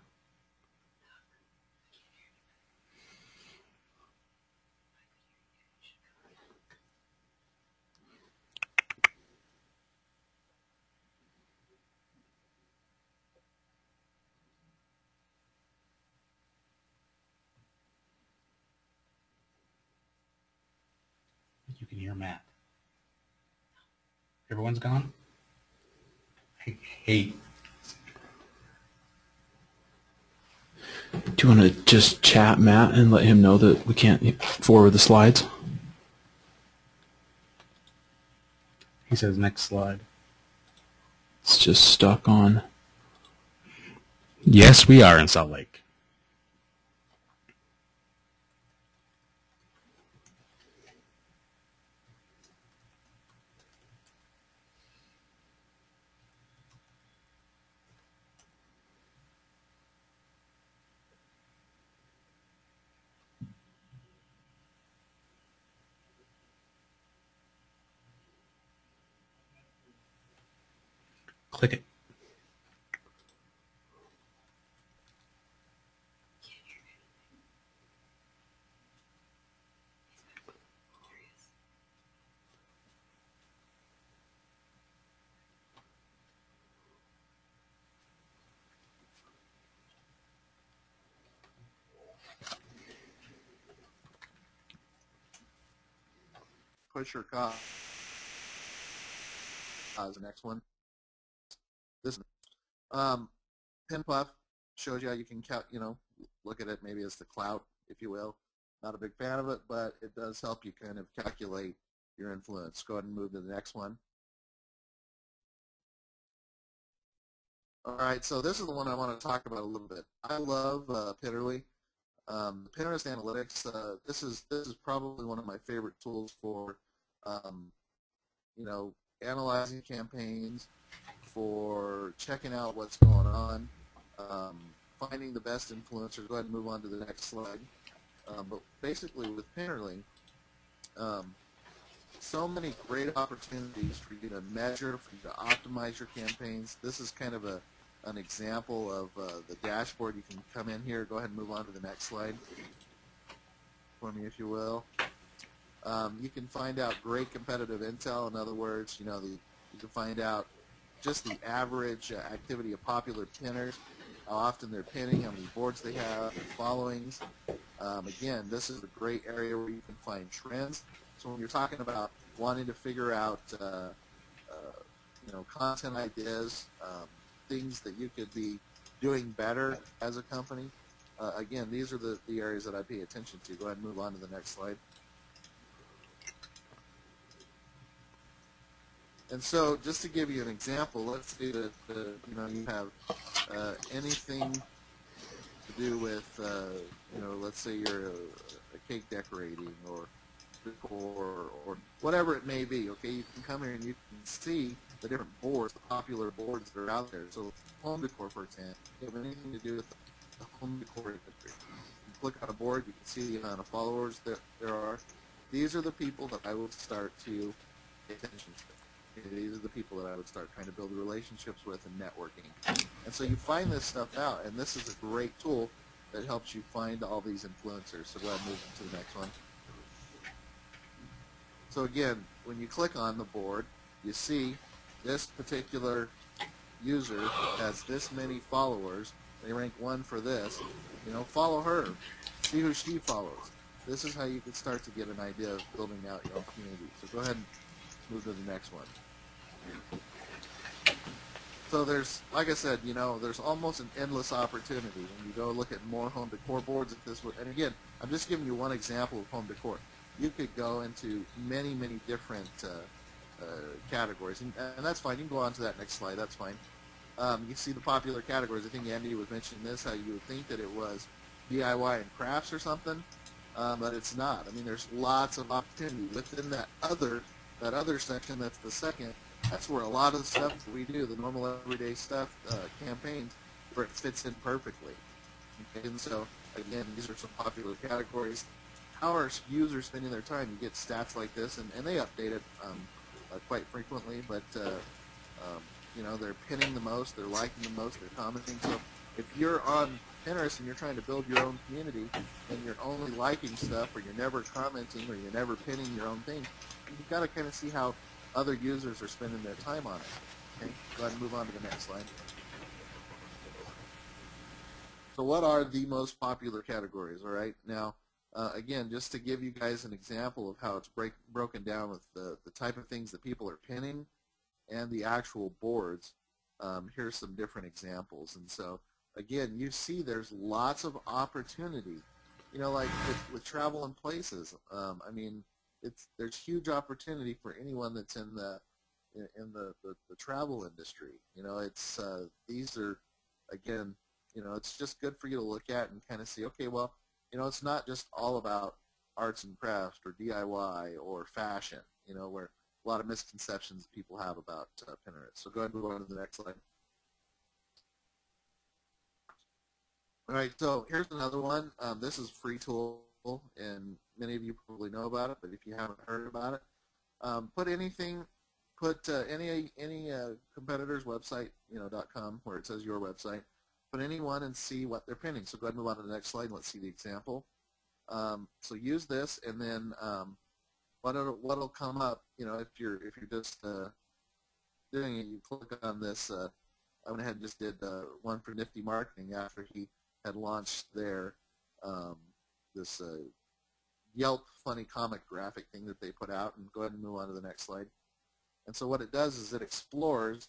You can hear Matt. Everyone's gone? Hey. Do you want to just chat Matt and let him know that we can't forward the slides? He says next slide. It's just stuck on. Yes, we are in Salt Lake. Click it. Push or cause the next one. This pin puff shows you how you can look at it maybe as the clout, if you will. Not a big fan of it, but it does help you kind of calculate your influence. Go ahead and move to the next one. All right, so this is the one I want to talk about a little bit. I love Pitterly. Pinterest Analytics. This is probably one of my favorite tools for analyzing campaigns, for checking out what's going on, finding the best influencers. Go ahead and move on to the next slide. But basically with Pinterly, so many great opportunities for you to measure, for you to optimize your campaigns. This is kind of an example of the dashboard. You can come in here. Go ahead and move on to the next slide for me, if you will. You can find out great competitive intel. In other words, you can find out just the average activity of popular pinners, how often they're pinning, how many boards they have, their followings. Again, this is a great area where you can find trends. So when you're talking about wanting to figure out, content ideas, things that you could be doing better as a company, again, these are the areas that I pay attention to. Go ahead and move on to the next slide. And so, just to give you an example, let's say that you have anything to do with let's say you're a cake decorating or decor or whatever it may be. Okay, you can come here and you can see the different boards, the popular boards that are out there. So, home decor, for example, if you have anything to do with the home decor industry, you click on a board, you can see the amount of followers that there are. These are the people that I would start to pay attention to. These are the people that I would start trying to build relationships with and networking. And so you find this stuff out, and this is a great tool that helps you find all these influencers. So go ahead and move to the next one. So again, when you click on the board, you see this particular user has this many followers. They rank 1 for this. Follow her. See who she follows. This is how you can start to get an idea of building out your own community. So go ahead and move to the next one. So there's, like I said, there's almost an endless opportunity when you go look at more home decor boards. And again, I'm just giving you one example of home decor. You could go into many, many different categories, and that's fine. You can go on to that next slide. That's fine. You see the popular categories. I think Andy was mentioning this, how you would think that it was DIY and crafts or something, but it's not. I mean, there's lots of opportunity within that other section. That's the second. That's where a lot of the stuff that we do, the normal everyday stuff, campaigns, where it fits in perfectly. Okay? And so, again, these are some popular categories. How are users spending their time? You get stats like this, and they update it quite frequently, but they're pinning the most, they're liking the most, they're commenting. So if you're on Pinterest and you're trying to build your own community and you're only liking stuff, or you're never commenting, or you're never pinning your own thing, you've got to kind of see how other users are spending their time on it. Okay, go ahead and move on to the next slide. So what are the most popular categories? All right, now again, just to give you guys an example of how it's broken down with the type of things that people are pinning and the actual boards, here's some different examples. And so again, you see there's lots of opportunity. Like with travel and places. I mean, there's huge opportunity for anyone that's in the travel industry. These are, again, it's just good for you to look at and kind of see, okay, well, it's not just all about arts and crafts or DIY or fashion, where a lot of misconceptions people have about Pinterest. So go ahead and move on to the next slide. All right, so here's another one. This is a free tool, and many of you probably know about it, but if you haven't heard about it, put anything put any competitor's website, .com, where it says your website. Put anyone and see what they're pinning. So go ahead and move on to the next slide and let's see the example. So use this, and then what'll come up, if you're just doing it, you click on this. I went ahead and just did one for Nifty Marketing after he had launched their this Yelp funny comic graphic thing that they put out, and go ahead and move on to the next slide. And so what it does is it explores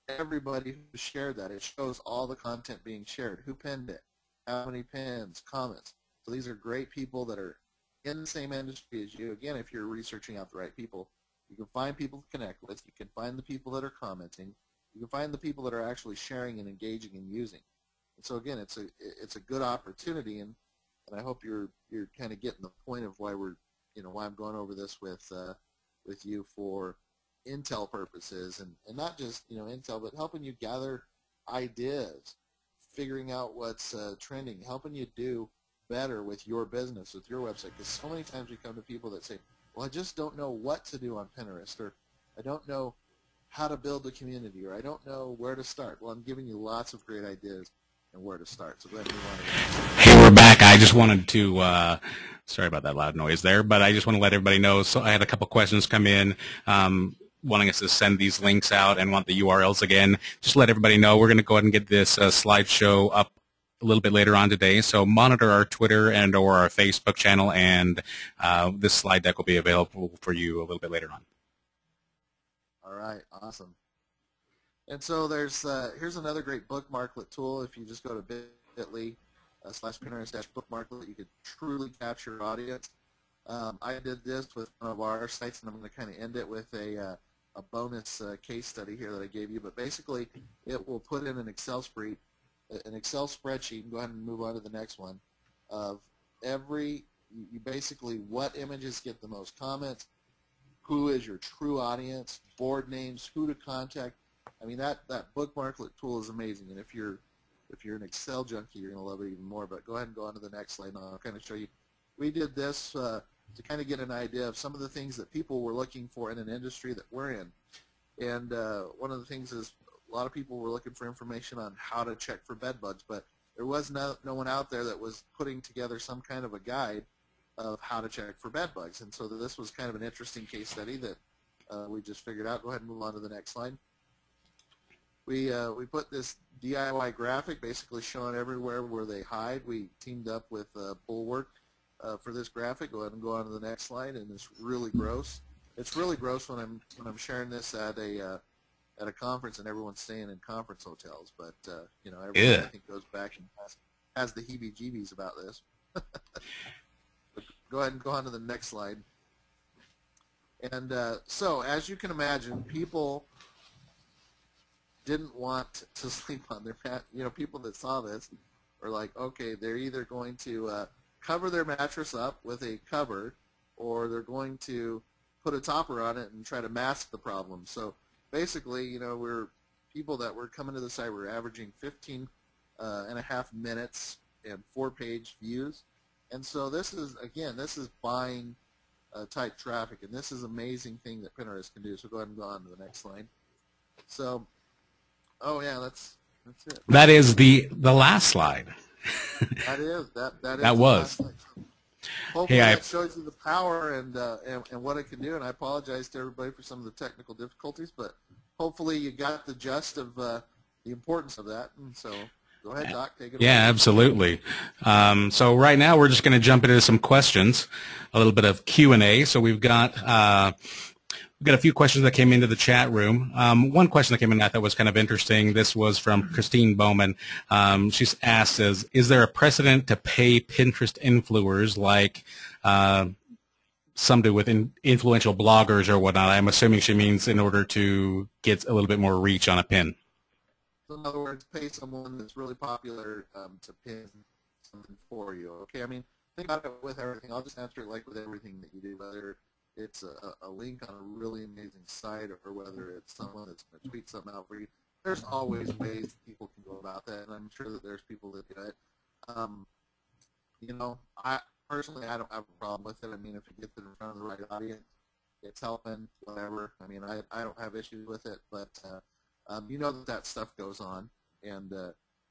everybody who shared that. It shows all the content being shared, who pinned it, how many pins, comments. So these are great people that are in the same industry as you. Again, if you're researching out the right people, you can find people to connect with. You can find the people that are commenting. You can find the people that are actually sharing and engaging and using. And so again, it's a good opportunity, and I hope you're kind of getting the point of why why I'm going over this with you for intel purposes, and not just intel, but helping you gather ideas, figuring out what's trending, helping you do better with your business, with your website. Because so many times we come to people that say, well, I just don't know what to do on Pinterest, or I don't know how to build a community, or I don't know where to start. Well, I'm giving you lots of great ideas and where to start. So go ahead and move on to that. Hey, we're back. I just wanted to, sorry about that loud noise there, but I just want to let everybody know. So I had a couple questions come in, wanting us to send these links out and want the URLs again. Just let everybody know we're going to go ahead and get this slideshow up a little bit later on today. So monitor our Twitter and or our Facebook channel, and this slide deck will be available for you a little bit later on. All right, awesome. And so here's another great bookmarklet tool. If you just go to bit.ly/Pinterest-bookmarklet, you could truly capture your audience. I did this with one of our sites, and I'm going to kind of end it with a bonus case study here that I gave you. But basically, it will put in an Excel spreadsheet. Go ahead and move on to the next one. Of basically what images get the most comments, who is your true audience, board names, who to contact. I mean, that bookmarklet tool is amazing, and if you're an Excel junkie, you're going to love it even more. But go ahead and go on to the next slide, and I'll kind of show you. We did this to kind of get an idea of some of the things that people were looking for in an industry that we're in. And one of the things is a lot of people were looking for information on how to check for bed bugs, but there was no one out there that was putting together some kind of a guide of how to check for bed bugs. And so this was kind of an interesting case study that we just figured out. Go ahead and move on to the next slide. We put this DIY graphic basically showing everywhere where they hide. We teamed up with Bulwark for this graphic. Go ahead and go on to the next slide. And it's really gross. It's really gross when I'm sharing this at a conference and everyone's staying in conference hotels. But everyone I think goes back and has the heebie-jeebies about this. Go ahead and go on to the next slide. And so, as you can imagine, people didn't want to sleep on their mat. People that saw this are like, okay, they're either going to cover their mattress up with a cover, or they're going to put a topper on it and try to mask the problem. So basically, we're people that were coming to the site were averaging 15 and a half minutes and 4-page views. And so this is buying type traffic, and this is an amazing thing that Pinterest can do. So go ahead and go on to the next slide. So, oh yeah, that's it. That is the last slide. That was. Hopefully that shows you the power and what it can do. And I apologize to everybody for some of the technical difficulties, but hopefully you got the gist of the importance of that. And so go ahead, Doc, take it away. Yeah, absolutely. So right now we're just going to jump into some questions, a little bit of Q&A. So we've got a few questions that came into the chat room. One question that came in that was kind of interesting. This was from Christine Bowman. She's asked, is there a precedent to pay Pinterest influencers like some do with influential bloggers or whatnot? I'm assuming she means in order to get a little bit more reach on a pin. So in other words, pay someone that's really popular to pin something for you. Okay, I mean, think about it with everything. I'll just answer it like with everything that you do, whether it's a link on a really amazing site or whether it's someone that's going to tweet something out for you. There's always ways people can go about that, and I'm sure that there's people that do it. I personally, I don't have a problem with it. I mean, if it gets it in front of the right audience, it's helping, whatever. I mean, I don't have issues with it, but you know that stuff goes on, and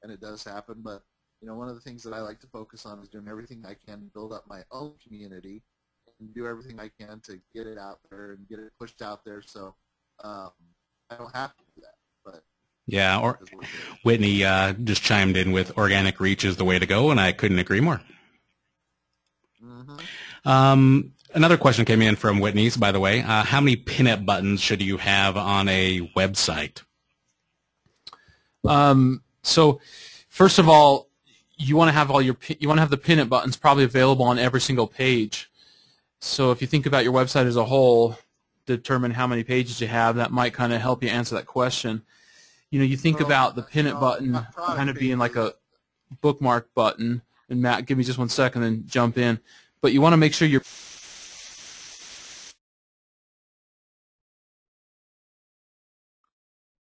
it does happen. But you know, one of the things that I like to focus on is doing everything I can to build up my own community and do everything I can to get it out there and get it pushed out there. So I don't have to do that, but yeah. Or Whitney just chimed in with organic reach is the way to go, and I couldn't agree more. Mm-hmm. Another question came in from Whitney's, by the way. How many pinup buttons should you have on a website? So first of all, you want to have the pinup buttons probably available on every single page. So if you think about your website as a whole, determine how many pages you have. That might kind of help you answer that question. You know, you think about the pinup button kind of being like a bookmark button. And Matt, give me just 1 second and jump in. But you want to make sure you're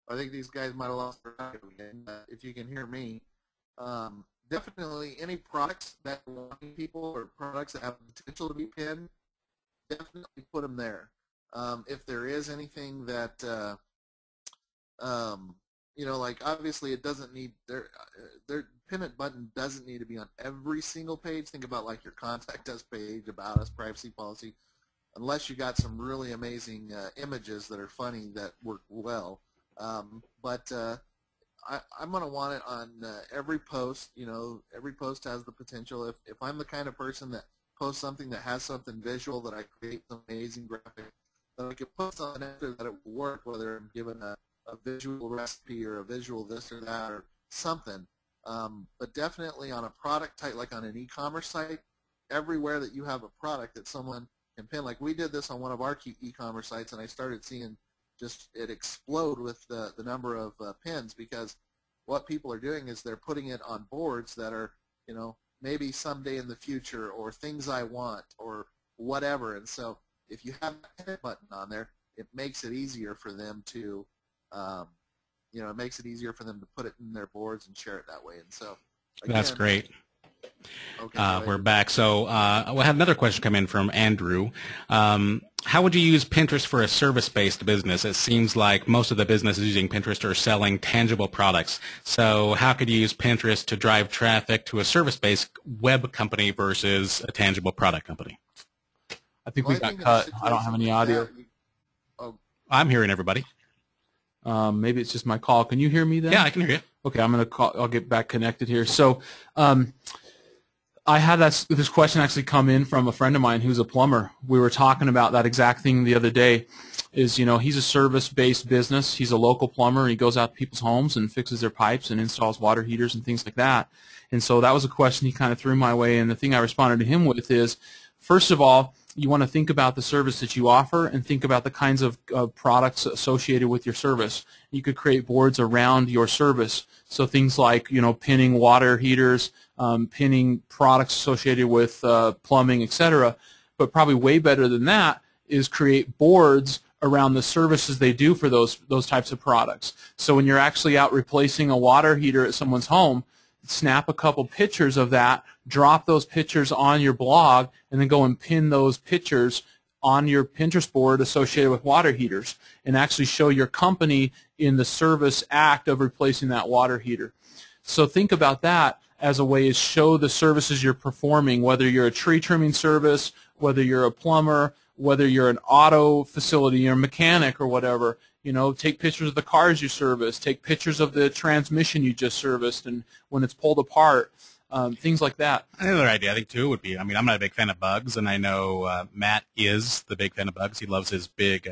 I think these guys might have lost their audio again. If you can hear me, definitely any products that are wanting people or products that have the potential to be pinned, definitely put them there. If there is anything that, you know, like obviously it doesn't need, their pin it button doesn't need to be on every single page. Think about like your contact us page, about us, privacy policy, unless you got some really amazing images that are funny that work well. But I'm going to want it on every post. You know, every post has the potential. If I'm the kind of person that posts something that has something visual, that I create some amazing graphic, that I can post on after that it will work, whether I'm given a visual recipe or a visual this or that or something. But definitely on a product type, like on an e-commerce site, everywhere that you have a product that someone can pin. Like we did this on one of our e-commerce sites, and I started seeing just it explode with the number of pins, because what people are doing is they're putting it on boards that are, you know, maybe someday in the future, or things I want, or whatever. And so if you have a pin button on there, it makes it easier for them to, you know, it makes it easier for them to put it in their boards and share it that way. And so again, that's great. Okay, we're back. So we'll have another question come in from Andrew. How would you use Pinterest for a service-based business? It seems like most of the businesses using Pinterest are selling tangible products. So how could you use Pinterest to drive traffic to a service-based web company versus a tangible product company? I think we got cut. I don't have any audio. I'm hearing everybody. Maybe it's just my call. Can you hear me then? Yeah, I can hear you. Okay, I'm going to call. I'll get back connected here. So I had this question actually come in from a friend of mine who's a plumber. We were talking about that exact thing the other day. Is, you know, he's a service-based business. He's a local plumber. He goes out to people's homes and fixes their pipes and installs water heaters and things like that. And so that was a question he kind of threw my way. And the thing I responded to him with is, first of all, you want to think about the service that you offer and think about the kinds of products associated with your service. You could create boards around your service. So things like, you know, pinning water heaters, pinning products associated with plumbing, etc. But probably way better than that is create boards around the services they do for those types of products. So when you're actually out replacing a water heater at someone's home, snap a couple pictures of that, drop those pictures on your blog, and then go and pin those pictures on your Pinterest board associated with water heaters, and actually show your company in the service act of replacing that water heater. So think about that as a way to show the services you're performing, whether you're a tree trimming service, whether you're a plumber, whether you're an auto facility or a mechanic or whatever. You know, take pictures of the cars you service, take pictures of the transmission you just serviced and when it's pulled apart, things like that. Another idea I think too would be, I mean, I'm not a big fan of bugs, and I know Matt is the big fan of bugs. He loves his big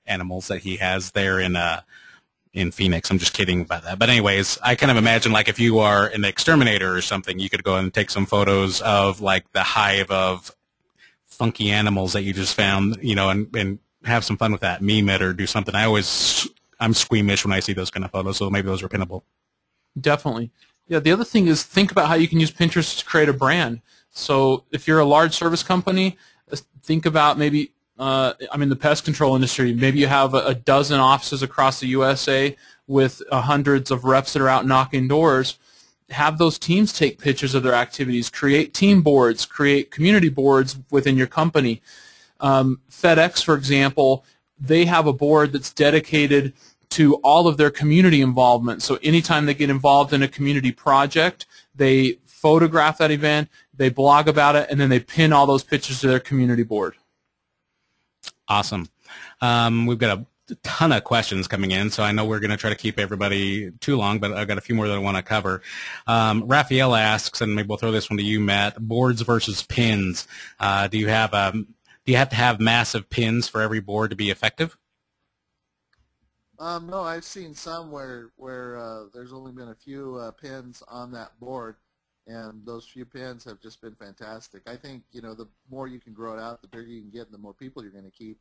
animals that he has there in Phoenix. I'm just kidding about that. But anyways, I kind of imagine like if you are an exterminator or something, you could go and take some photos of like the hive of funky animals that you just found, you know, and have some fun with that, meme it or do something. I'm squeamish when I see those kind of photos, so maybe those are pinnable. Definitely. Yeah, the other thing is think about how you can use Pinterest to create a brand. So if you're a large service company, think about maybe, I'm in the pest control industry, maybe you have a dozen offices across the USA with hundreds of reps that are out knocking doors. Have those teams take pictures of their activities, create team boards, create community boards within your company. FedEx, for example, they have a board that's dedicated to all of their community involvement. So anytime they get involved in a community project, they photograph that event, they blog about it, and then they pin all those pictures to their community board. Awesome. We've got a ton of questions coming in, so I know we're going to try to keep everybody too long, but I've got a few more that I want to cover. Raphael asks, and maybe we'll throw this one to you, Matt, boards versus pins. Do you have to have massive pins for every board to be effective? No, I've seen some where there's only been a few pins on that board, and those few pins have just been fantastic. I think, the more you can grow it out, the bigger you can get, and the more people you're going to keep.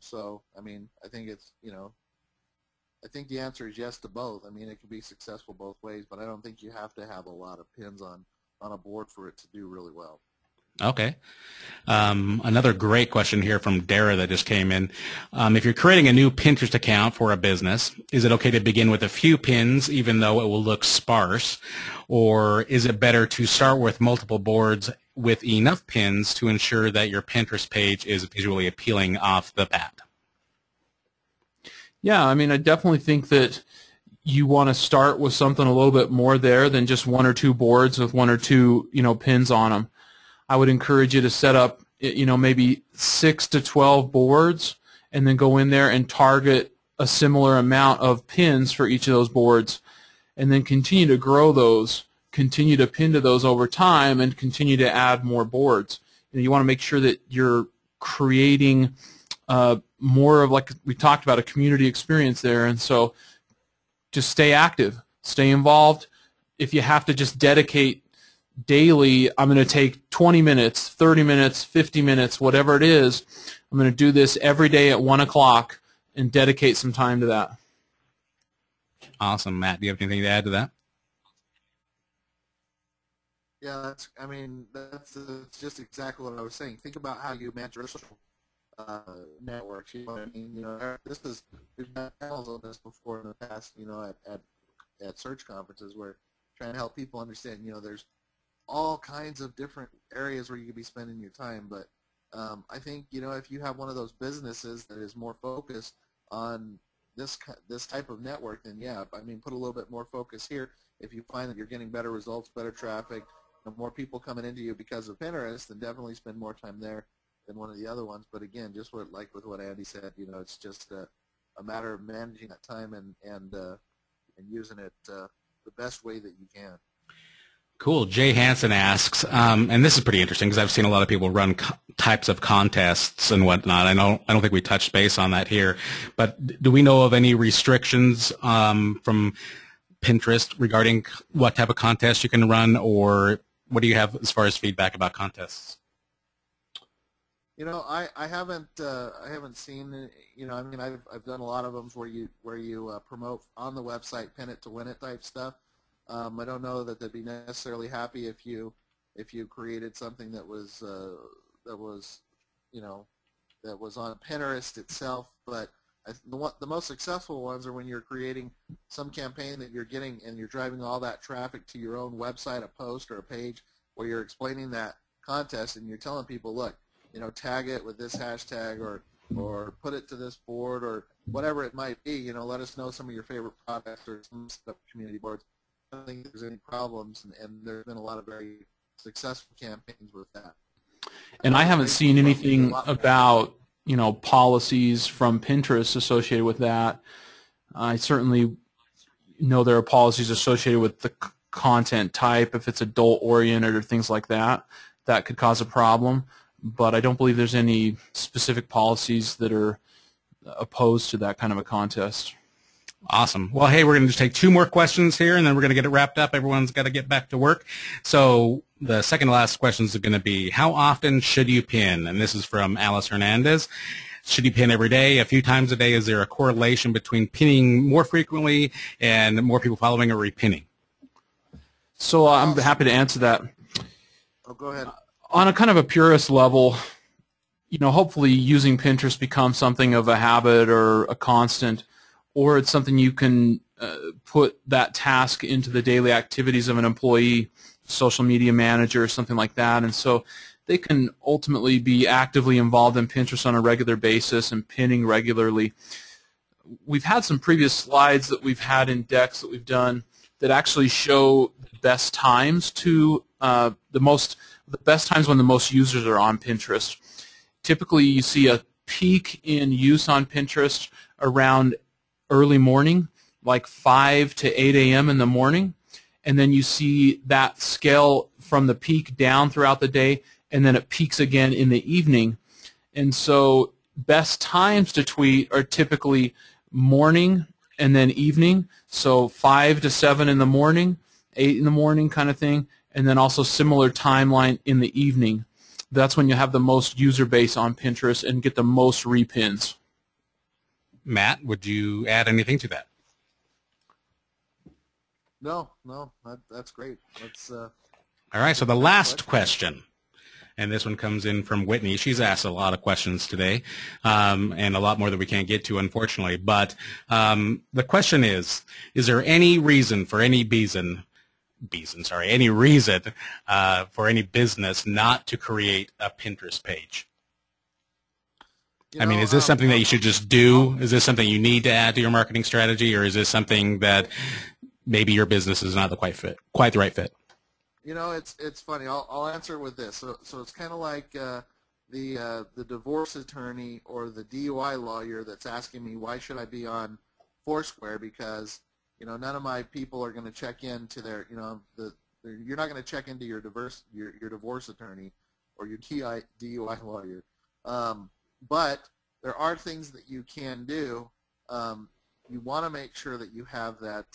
So, I mean, I think it's, I think the answer is yes to both. I mean, it can be successful both ways, but I don't think you have to have a lot of pins on a board for it to do really well. Okay. Another great question here from Dara that just came in. If you're creating a new Pinterest account for a business, is it okay to begin with a few pins even though it will look sparse? Or is it better to start with multiple boards with enough pins to ensure that your Pinterest page is visually appealing off the bat? Yeah, I mean, I definitely think that you want to start with something a little bit more there than just one or two boards with one or two, pins on them. I would encourage you to set up, maybe 6 to 12 boards and then go in there and target a similar amount of pins for each of those boards and then continue to grow those, continue to pin to those over time and continue to add more boards. You want to make sure that you're creating more of, like we talked about, a community experience there, and so just stay active, stay involved. If you have to just dedicate daily, I'm going to take 20 minutes, 30 minutes, 50 minutes, whatever it is. I'm going to do this every day at 1 o'clock and dedicate some time to that. Awesome. Matt, do you have anything to add to that? Yeah, that's just exactly what I was saying. Think about how you manage your social networks. You know what I mean? We've done panels on this before in the past, at search conferences where trying to help people understand, there's all kinds of different areas where you could be spending your time, but I think, if you have one of those businesses that is more focused on this type of network, then yeah, put a little bit more focus here. If you find that you're getting better results, better traffic, more people coming into you because of Pinterest, then definitely spend more time there than one of the other ones. But again, just with what Andy said, it's just a matter of managing that time and using it the best way that you can. Cool. Jay Hansen asks, and this is pretty interesting because I've seen a lot of people run types of contests and whatnot. I don't think we touched base on that here, but do we know of any restrictions from Pinterest regarding what type of contest you can run, or what do you have as far as feedback about contests? I haven't seen. I've done a lot of them where you promote on the website, pin it to win it type stuff. I don't know that they'd be necessarily happy if you created something that was on Pinterest itself. But the most successful ones are when you're creating some campaign that you're getting and you're driving all that traffic to your own website, a post or a page where you're explaining that contest and you're telling people, look, tag it with this hashtag or put it to this board or whatever it might be. Let us know some of your favorite products or some stuff community boards. I don't think there's any problems, and there have been a lot of very successful campaigns with that. And I haven't seen anything about policies from Pinterest associated with that. I certainly know there are policies associated with the content type, if it's adult-oriented or things like that, that could cause a problem. But I don't believe there's any specific policies that are opposed to that kind of a contest. Awesome. Well, hey, we're going to just take 2 more questions here, and then we're going to get it wrapped up. Everyone's got to get back to work. So the second to last questions are going to be, how often should you pin? And this is from Alice Hernandez. Should you pin every day, a few times a day? Is there a correlation between pinning more frequently and more people following or repinning? So I'm happy to answer that. Oh, go ahead. On a kind of a purist level, hopefully using Pinterest becomes something of a habit or a constant, or it's something you can put that task into the daily activities of an employee, social media manager, or something like that. And so they can ultimately be actively involved in Pinterest on a regular basis and pinning regularly. We've had some previous slides that we've had in decks that we've done that actually show the best times to the best times when the most users are on Pinterest. Typically, you see a peak in use on Pinterest around early morning, like 5 to 8 a.m. in the morning, and then you see that scale from the peak down throughout the day, and then it peaks again in the evening. And so best times to tweet are typically morning and then evening, so 5 to 7 in the morning, 8 in the morning kind of thing, and then also similar timeline in the evening. That's when you have the most user base on Pinterest and get the most repins. Matt, would you add anything to that? No, that's great. All right, so the last question, and this one comes in from Whitney. She's asked a lot of questions today, and a lot more that we can't get to, unfortunately. But the question is there any reason for any reason for any business not to create a Pinterest page? Is this something that you should just do? Is this something you need to add to your marketing strategy, or is this something that maybe your business is not quite the right fit? It's funny. I'll answer with this. So it's kind of like the divorce attorney or the DUI lawyer that's asking me why should I be on Foursquare, because none of my people are going to check into their you're not going to check into your divorce attorney or your DUI lawyer. But there are things that you can do. You want to make sure that you have that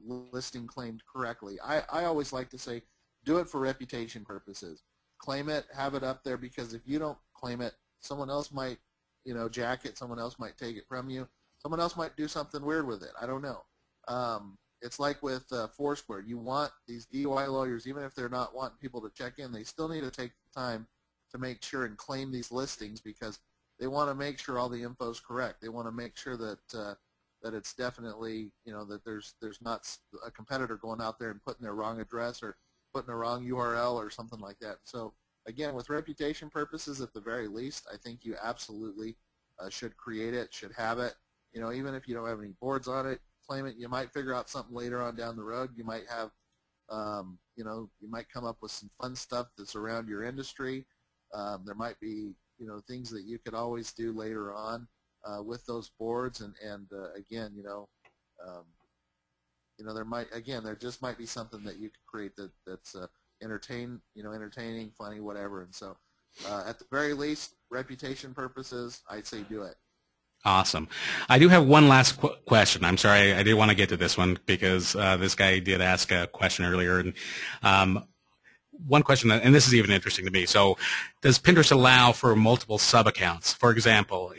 listing claimed correctly. I always like to say, do it for reputation purposes. Claim it, have it up there, because if you don't claim it, someone else might, jack it. Someone else might take it from you. Someone else might do something weird with it. I don't know. It's like with Foursquare. You want these DUI lawyers, even if they're not wanting people to check in, they still need to take the time to make sure and claim these listings, because they want to make sure all the info is correct. They want to make sure that that it's definitely, that there's not a competitor going out there and putting their wrong address or putting a wrong URL or something like that. So again, with reputation purposes, at the very least, I think you absolutely should create it, should have it. Even if you don't have any boards on it, claim it. You might figure out something later on down the road. You might have, you might come up with some fun stuff that's around your industry. There might be, things that you could always do later on with those boards. And again, there just might be something that you could create that's entertaining, funny, whatever. And so, at the very least, reputation purposes, I'd say do it. Awesome. I do have one last question. I'm sorry, I did want to get to this one because this guy did ask a question earlier. And one question, and this is even interesting to me. So does Pinterest allow for multiple sub-accounts? For example,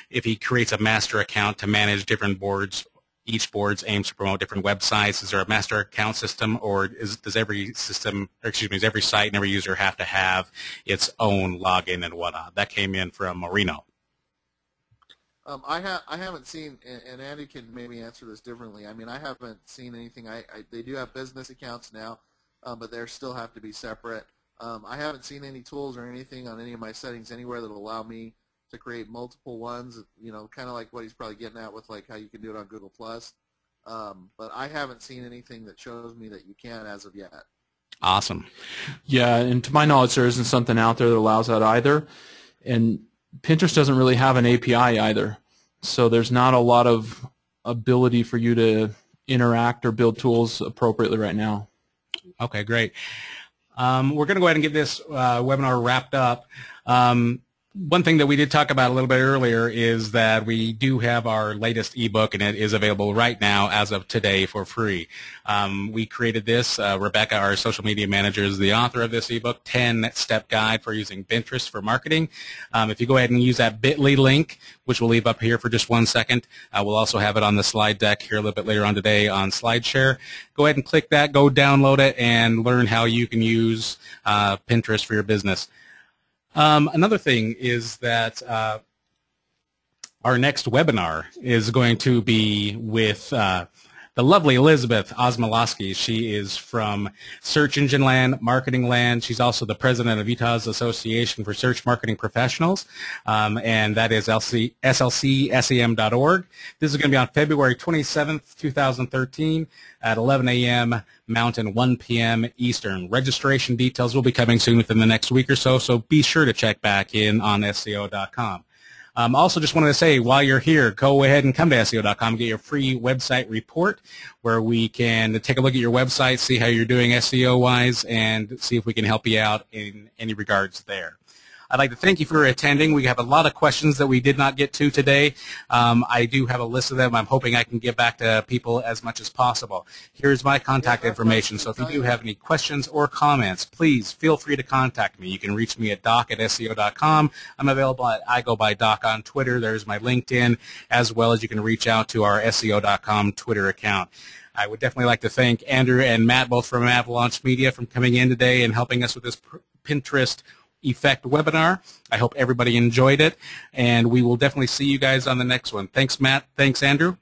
if he creates a master account to manage different boards, each board aims to promote different websites, is there a master account system, or does every site and every user have to have its own login and whatnot? That came in from Marino. I haven't seen, and Andy can maybe answer this differently. I haven't seen anything. They do have business accounts now, but they still have to be separate. I haven't seen any tools or anything on any of my settings anywhere that will allow me to create multiple ones. Kind of like what he's probably getting at with like how you can do it on Google+. But I haven't seen anything that shows me that you can as of yet. Awesome. Yeah, and to my knowledge, there isn't something out there that allows that either. And Pinterest doesn't really have an API either, so there's not a lot of ability for you to interact or build tools appropriately right now. Okay, great. We're going to go ahead and get this webinar wrapped up. One thing that we did talk about a little bit earlier is that we do have our latest ebook, and it is available right now as of today for free. We created this. Rebecca, our social media manager, is the author of this ebook, 10-Step Guide for Using Pinterest for Marketing. If you go ahead and use that bit.ly link, which we'll leave up here for just 1 second, we'll also have it on the slide deck here a little bit later on today on SlideShare. Go ahead and click that, go download it, and learn how you can use Pinterest for your business. Another thing is that our next webinar is going to be with the lovely Elizabeth Osmolowski. She is from Search Engine Land, Marketing Land. She's also the president of Utah's Association for Search Marketing Professionals, and that is slcsem.org. This is going to be on February 27th, 2013 at 11 a.m. Mountain, 1 p.m. Eastern. Registration details will be coming soon within the next week or so, so be sure to check back in on SEO.com. Also, just wanted to say, while you're here, go ahead and come to SEO.com and get your free website report where we can take a look at your website, see how you're doing SEO-wise, and see if we can help you out in any regards there. I'd like to thank you for attending. We have a lot of questions that we did not get to today. I do have a list of them. I'm hoping I can get back to people as much as possible. Here's my contact information, so if you do have any questions or comments, please feel free to contact me. You can reach me at doc@seo.com. I'm available at I Go By Doc on Twitter. There's my LinkedIn, as well as you can reach out to our SEO.com Twitter account. I would definitely like to thank Andrew and Matt, both from Avalaunch Media, for coming in today and helping us with this Pinterest Effect webinar. I hope everybody enjoyed it, and we will definitely see you guys on the next one. Thanks, Matt. Thanks, Andrew.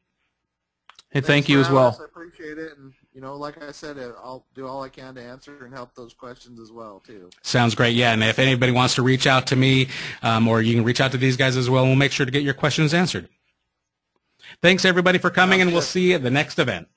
Hey, thank you as well. I appreciate it, and like I said, I'll do all I can to answer and help those questions as well, too. Sounds great. Yeah, and if anybody wants to reach out to me, or you can reach out to these guys as well, we'll make sure to get your questions answered. Thanks, everybody, for coming, and we'll see you at the next event.